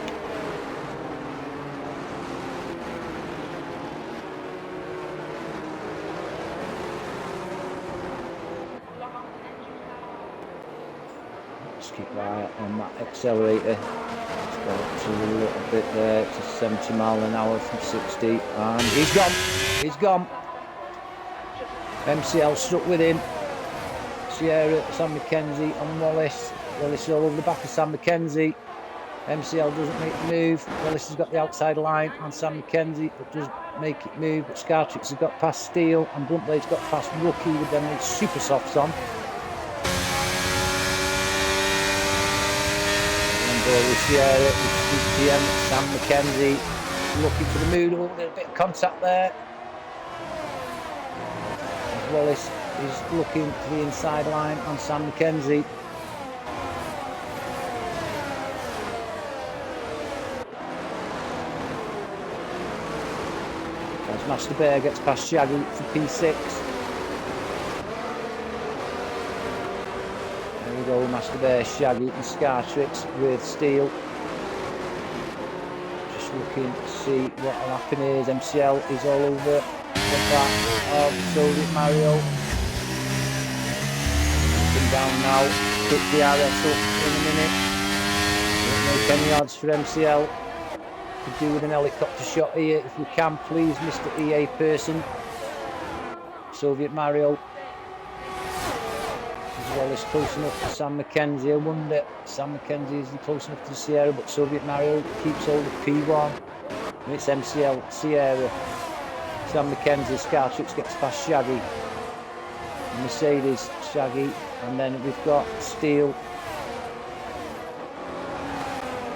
Let's keep an eye on that accelerator. It's gone up to a little bit there to 70 miles an hour from 60, and he's gone. He's gone. MCL stuck with him. Sierra, Sam McKenzie and Wallace. Wallace is all over the back of Sam McKenzie. MCL doesn't make the move. Wallace has got the outside line on Sam McKenzie, but doesn't make it move. But Scartrix has got past Steele, and Bluntblade's got past Rookie with them super softs on. On board with Sierra, with PM, Sam McKenzie looking for the move. A little bit of contact there. Wallace is looking to the inside line on Sam McKenzie. As Master Bear gets past Shaggy for P6. There we go, Master Bear, Shaggy and Scartrix with Steele. Just looking to see what will happen here. MCL is all over the back of Soviet Mario. Down now, pick the RS up in a minute. Won't make any odds for MCL. Could do with an helicopter shot here if we can, please, Mr. EA person. Soviet Mario. Wallace close enough to Sam McKenzie. I wonder, Sam McKenzie is close enough to Sierra, but Soviet Mario keeps hold of P1. And it's MCL, Sierra. Sam McKenzie, Scartrix gets past Shaggy. Mercedes, Shaggy, and then we've got Steel.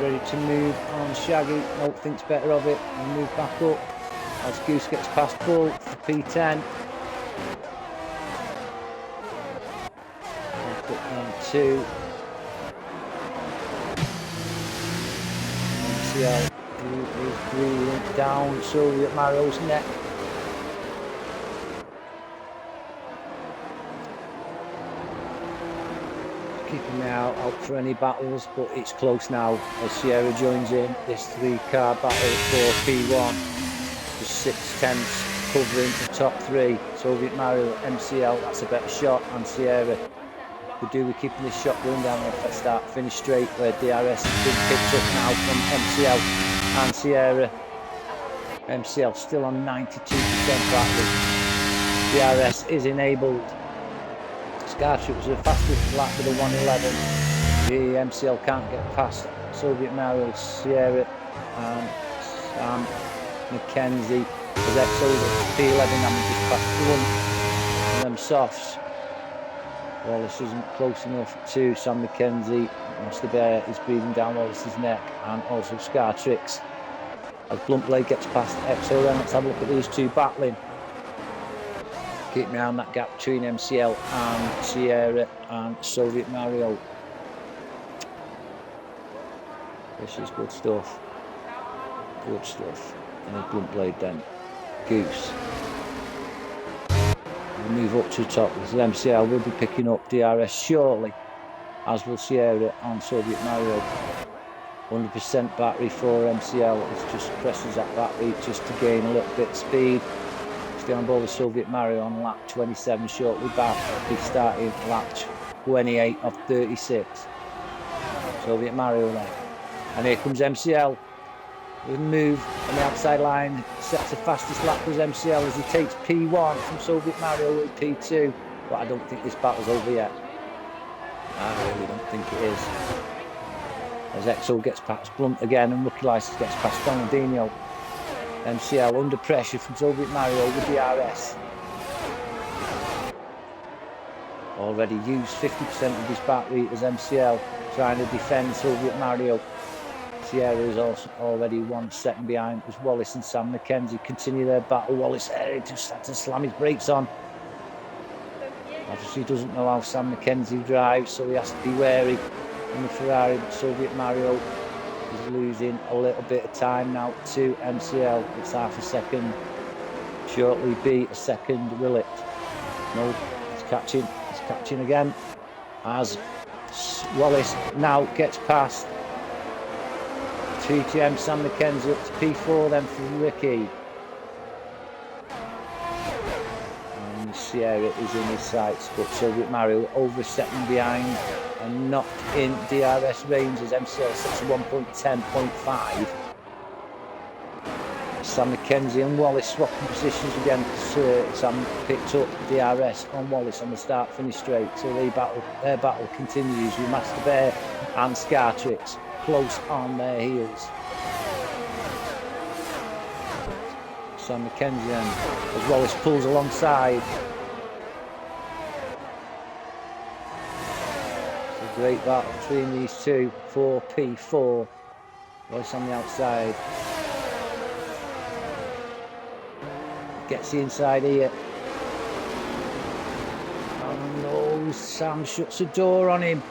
Ready to move on Shaggy. No, thinks better of it and move back up as Goose gets past Bull for P10. Two. MCL is breathing down Soviet Mario's neck. Keeping now out for any battles, but it's close now as Sierra joins in this 3-car battle for P1. Just 6/10 covering the top 3. Soviet Mario, MCL, that's a better shot, and Sierra. We do, we're keeping this shot going down the start finish straight where DRS has been picked up now from MCL and Sierra. MCL still on 92% battery. DRS is enabled. Scartrix was the fastest lap with a 1:11. The MCL can't get past Soviet Mario, Sierra and Sam McKenzie. As Exo at P11 and just past Blunt and them softs. Wallace isn't close enough to Sam McKenzie. Master Bear is breathing down Wallace's neck, and also Scartrix. As Bluntblade gets past Exo, then let's have a look at these two battling. Keep me on that gap between MCL and Sierra and Soviet Mario. This is good stuff. Good stuff. And a Bluntblade then. Goose. We'll move up to the top because MCL will be picking up DRS shortly, as will Sierra and Soviet Mario. 100% battery for MCL. It just presses that battery just to gain a little bit of speed. Stay on board with Soviet Mario on lap 27 shortly back. He'll be starting lap 28 of 36. Soviet Mario then. And here comes MCL. With a move on the outside line, sets the fastest lap as MCL as he takes P1 from Soviet Mario with P2. But I don't think this battle's over yet. I really don't think it is. As Exo gets past Blunt again and Rookie License gets past Donaldinho. MCL under pressure from Soviet Mario with the RS. Already used 50% of his battery as MCL trying to defend Soviet Mario. Sierra is also already 1 second behind as Wallace and Sam McKenzie continue their battle. Wallace just had to slam his brakes on. Obviously doesn't know how Sam McKenzie drives, so he has to be wary in the Ferrari, but Soviet Mario is losing a little bit of time now to MCL. It's half a second. Shortly be a second, will it? No, it's catching again as Wallace now gets past 3TM Sam McKenzie up to P4 then for Ricky. And Sierra is in his sights, but Soviet Mario over a second behind and not in DRS range as MCL sits at 1.10.5. Sam McKenzie and Wallace swapping positions again. Sam picked up DRS on Wallace on the start finish straight, so their battle continues with Master Bear and Scartrix close on their heels. Sam McKenzie as Wallace pulls alongside. It's a great battle between these two. 4P4. Wallace on the outside. Gets the inside here. Oh no, Sam shuts the door on him.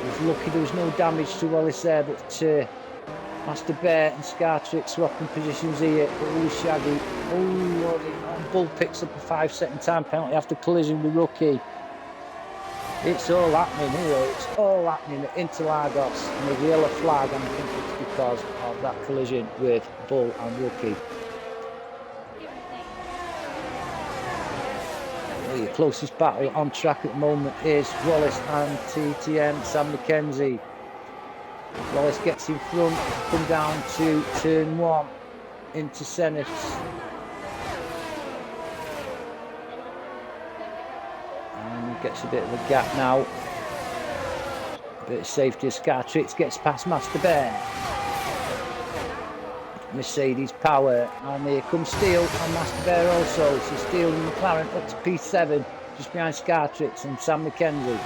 He's lucky there was no damage to Wallace there, but Master Bear and Scartrix swapping positions here. Oh, Shaggy. Oh, Bull picks up a 5-second time penalty after collision with Rookie. It's all happening here. It's all happening at Interlagos. And there's a yellow flag, and I think it's because of that collision with Bull and Rookie. Your closest battle on track at the moment is Wallace and TTM Sam McKenzie. Wallace gets in front, come down to turn 1 into Sennis. And gets a bit of a gap now. A bit of safety as Scartrix gets past Master Bear. Mercedes Power, and here comes Steele and Master Bear also. So Steele and McLaren up to P7, just behind Scartrix and Sam McKenzie.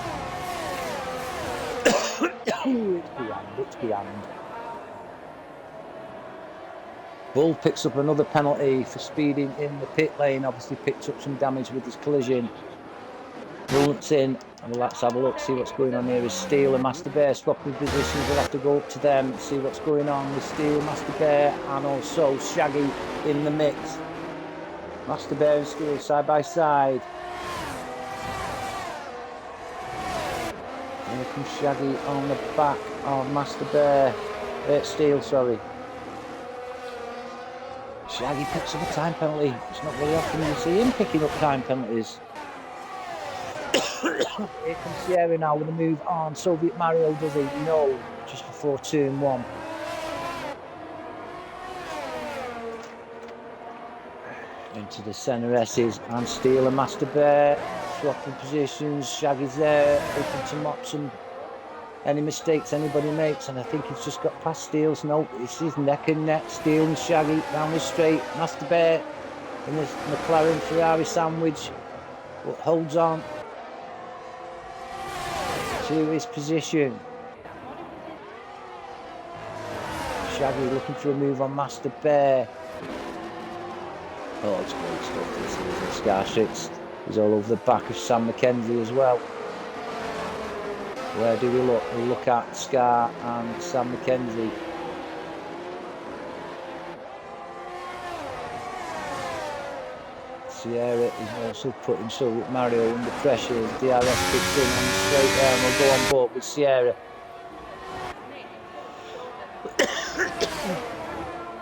It's behind. Bull picks up another penalty for speeding in the pit lane, obviously picked up some damage with his collision. Runs in, and let's have a look, see what's going on here. Is Steele and Master Bear swapping positions? We'll have to go up to them and see what's going on with Steele, Master Bear, and also Shaggy in the mix. Master Bear and Steele side by side. Here comes Shaggy on the back of Master Bear. Steele, sorry. Shaggy picks up a time penalty. It's not very often you see him picking up time penalties. Here comes Sierra now with a move on. Soviet Mario, does he? No, just before turn 1. Into the centre S's, and Steele and Master Bear swapping positions. Shaggy's there, open to mop some any mistakes anybody makes, and I think he's just got past Steele's. No, it's his neck and neck. Steele and Shaggy down the straight. Master Bear in this McLaren Ferrari sandwich, but holds on to his position. Shaggy looking for a move on Master Bear. Oh, it's great stuff, this is. Scartrix is all over the back of Sam McKenzie as well. Where do we look? We look at Scar and Sam McKenzie. Sierra is also putting Soviet Mario under pressure as DRS kicks in on the straight there, and we'll go on board with Sierra.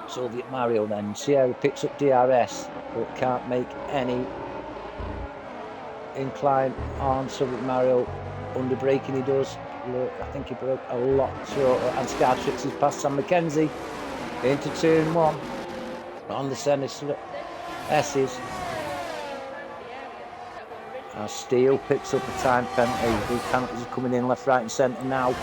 Soviet Mario then. Sierra picks up DRS but can't make any incline on Soviet Mario. Under braking he does. Look, I think he broke a lot. So, and Scartrix is past Sam McKenzie into turn 1 on the centre S's. As Steele picks up a time penalty. The penalties are coming in left, right and centre now.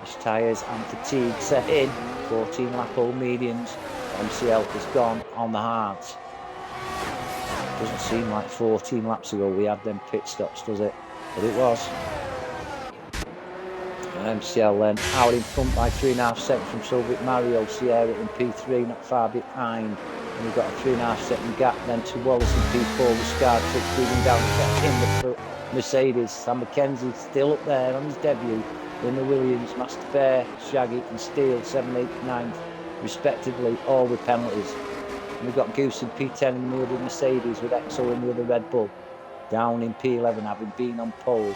His tyres and fatigue set in. 14 lap old mediums. MCL has gone on the hards. Doesn't seem like 14 laps ago we had them pit stops, does it? But it was. And MCL then out in front by 3.5 seconds from Soviet Mario. Sierra in P3 not far behind. And we've got a 3.5 second gap then to Wallace in P4 with Scartrix moving down in the Mercedes. Sam McKenzie still up there on his debut in the Williams. Master Bear, Shaggy and Steele 7, 8, 9 respectively, all with penalties. And we've got Goose in P10 in the other Mercedes with Exo in the other Red Bull. Down in P11 having been on pole.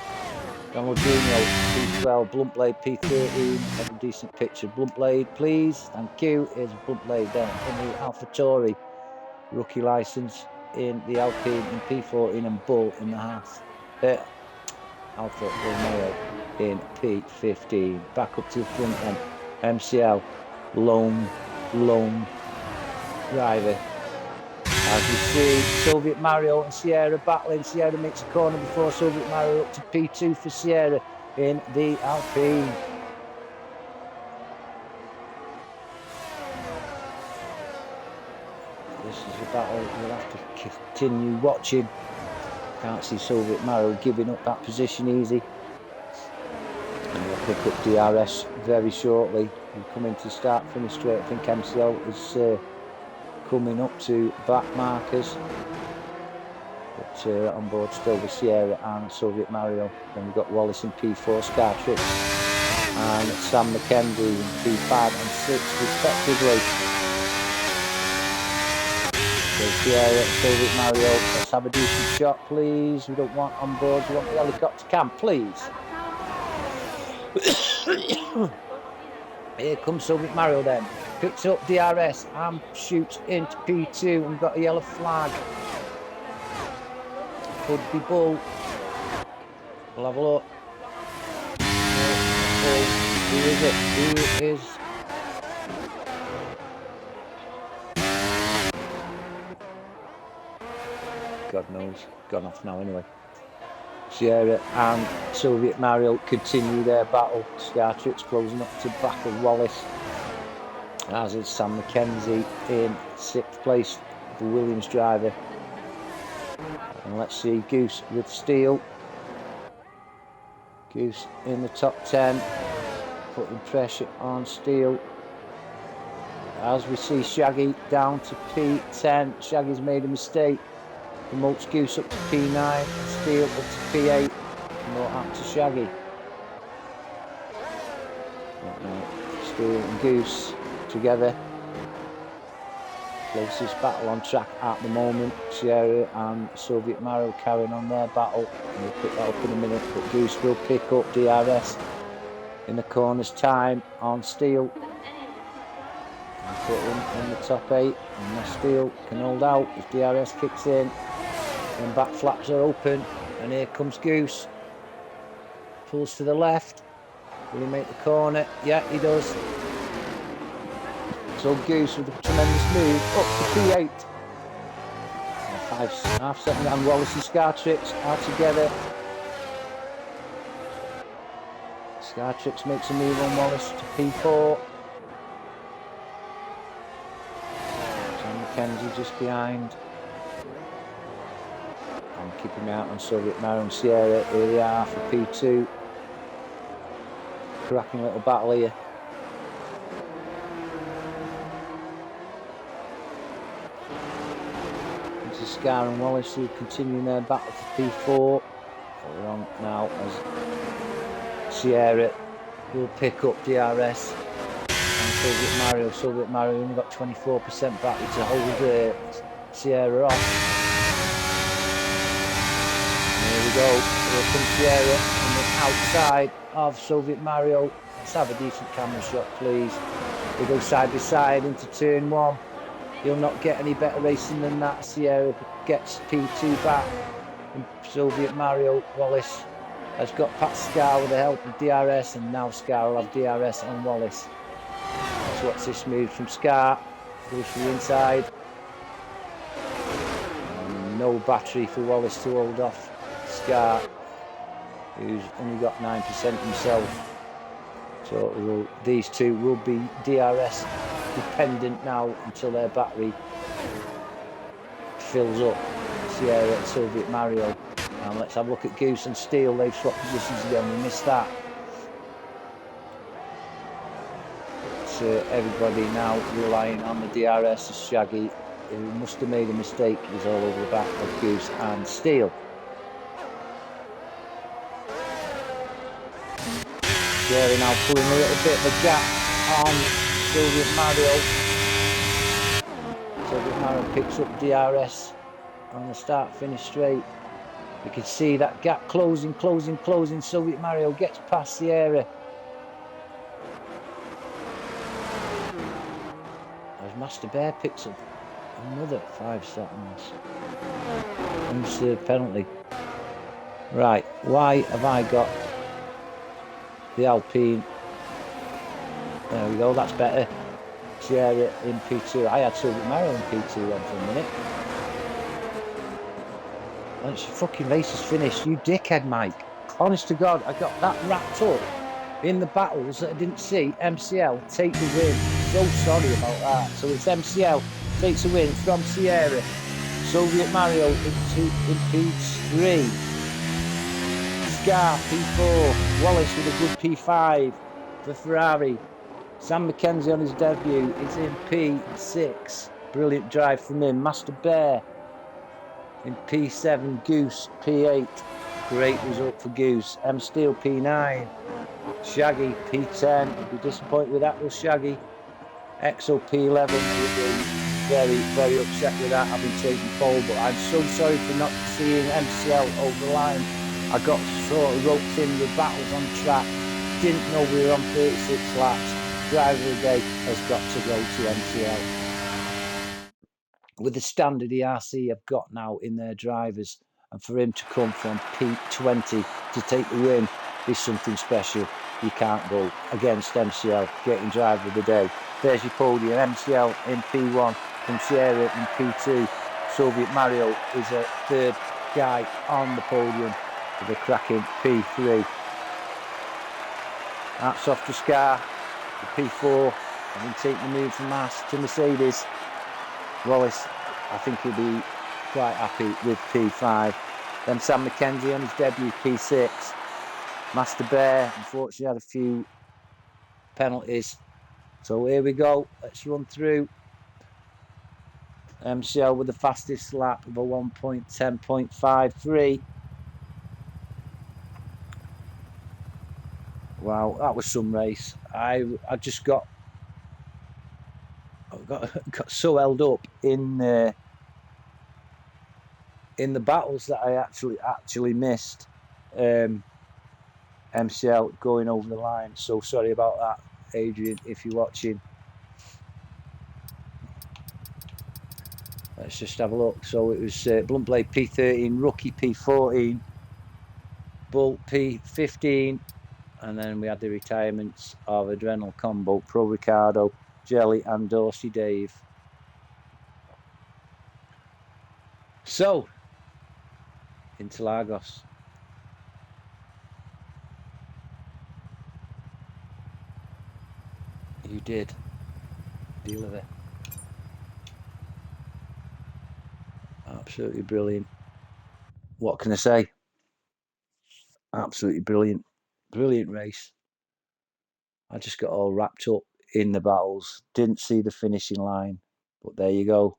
Ronaldinho P12, Bluntblade P13, have a decent picture. Bluntblade please, thank you. Here's a Bluntblade then in the AlphaTauri. Rookie licence in the Alpine in P14 and Bull in the Haas. Alfa Romeo in P15. Back up to the front then. MCL, lone driver. As we see Soviet Mario and Sierra battling. Sierra makes a corner before Soviet Mario up to P2 for Sierra in the Alpine. This is a battle we'll have to continue watching. Can't see Soviet Mario giving up that position easy. And we'll pick up DRS very shortly. We'll come into start finish straight. I think MCL is coming up to back markers, but on board still with Sierra and Soviet Mario. Then we've got Wallace in P4, Scartrix and Sam McKenzie in P5 and 6 respectively. So Sierra and Soviet Mario, let's have a decent shot please. We don't want on board, we want the helicopter cam please. Here comes Soviet Mario then. Picks up DRS and shoots into P2 and we've got a yellow flag. Could be Bull. We'll have a look. Bull. Who is it? Who is... God knows. Gone off now anyway. Sierra and Soviet Mario continue their battle. Scartrix closing up to back of Wallace. As is Sam McKenzie in 6th place, the Williams driver. And let's see Goose with Steele. Goose in the top 10, putting pressure on Steele. As we see Shaggy down to P10. Shaggy's made a mistake. Promotes Goose up to P9, Steele up to P8. More up to Shaggy. Steele and Goose together. Closest battle on track at the moment. Sierra and Soviet Mario carrying on their battle. We'll pick that up in a minute, but Goose will pick up DRS in the corner's time on Steele. And put him in the top 8. And now Steele can hold out as DRS kicks in. And back flaps are open. And here comes Goose. Pulls to the left. Will he make the corner? Yeah, he does. So Goose with a tremendous move up to P8. 5.5 seconds, and Wallace and Scartrix are together. Scartrix makes a move on Wallace to P4. Sam McKenzie just behind. And keeping out on Soviet Mario and Sierra. Here they are for P2. Cracking little battle here. Scar and Wallace who continue their battle for P4. We're on now as Sierra will pick up DRS and Soviet Mario only got 24% battery to hold Sierra off. And here we go. Here comes Sierra on the outside of Soviet Mario. Let's have a decent camera shot, please. They go side by side into turn 1. You'll not get any better racing than that. Sierra gets P2 back. And Soviet Mario Wallace has got past Scar with the help of DRS, and now Scar will have DRS on Wallace. Let's watch this move from Scar. Goes to the inside. And no battery for Wallace to hold off Scar, who's only got 9% himself. So these two will be DRS dependent now until their battery fills up. Sierra and Soviet Mario. And let's have a look at Goose and Steele. They've swapped positions again. We missed that. It's everybody now relying on the DRS. Shaggy, who must have made a mistake, is all over the back of Goose and Steele. Sierra now pulling a little bit of a gap on Soviet Mario. Soviet Mario picks up DRS on the start-finish straight. You can see that gap closing. Soviet Mario gets past Sierra. As Master Bear picks up another 5 seconds. Unserved penalty. Right, why have I got the Alpine? There we go, that's better. Sierra in P2. I had Soviet Mario in P2 then for a minute. Once your fucking race is finished, you dickhead, Mike. Honest to God, I got that wrapped up in the battles that I didn't see. MCL take the win. So sorry about that. So it's MCL takes a win from Sierra. Soviet Mario in P3. Scar P4. Wallace with a good P5 for Ferrari. Sam McKenzie on his debut is in P6. Brilliant drive from him. Master Bear in P7. Goose P8. Great result for Goose. M Steele P9. Shaggy P10. You'll be disappointed with that, will Shaggy? EXO P11. You'll be very, very upset with that. I've been taking pole, but I'm so sorry for not seeing MCL over the line. I got sort of roped in with battles on track. Didn't know we were on 36 laps. Driver of the day has got to go to MCL. With the standard ERC have got now in their drivers, and for him to come from P20 to take the win is something special. You can't go against MCL getting driver of the day. There's your podium. MCL in P1, from Sierra in P2. Soviet Mario is a third guy on the podium with a cracking P3. Hats off to Scar, the P4, and then take the move from Haas to Mercedes. Wallace, I think he'll be quite happy with P5. Then Sam McKenzie on his debut, P6. Master Bear, unfortunately, had a few penalties. So here we go. Let's run through. MCL with the fastest lap of a 1.10.53. Wow, that was some race. I just got so held up in the battles that I actually missed. MCL going over the line. So sorry about that, Adrian, if you're watching. Let's just have a look. So it was Blunt Blade P13, Rookie P14, Bolt P15, and then we had the retirements of Adrenal Combo, Pro Ricardo, Jelly, and Dorsey Dave. So, Interlagos. You did deliver. Absolutely brilliant. What can I say? Absolutely brilliant. Brilliant race. I just got all wrapped up in the battles. Didn't see the finishing line. But there you go.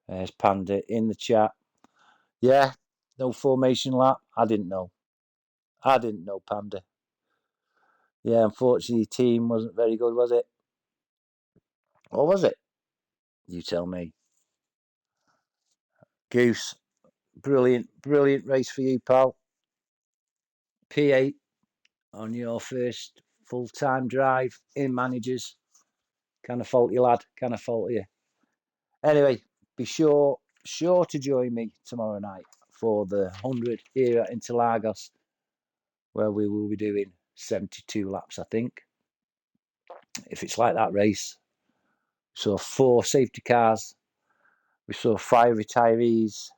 There's Panda in the chat. Yeah, no formation lap. I didn't know. Panda. Yeah, unfortunately, the team wasn't very good, was it? Or was it? You tell me. Goose, brilliant race for you, pal. P8 on your first full-time drive in managers. Kind of fault you, lad. Kind of fault you. Anyway, be sure to join me tomorrow night for the 100 here at Interlagos, where we will be doing 72 laps, I think. If it's like that race. So 4 safety cars. We saw 5 retirees.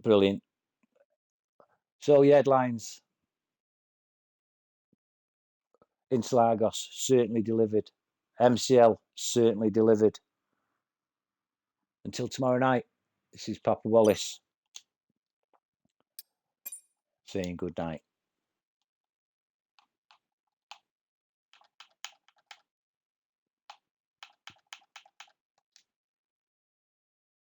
Brilliant. So the headlines. Interlagos certainly delivered. MCL certainly delivered. Until tomorrow night, this is Papa Wallace saying good night.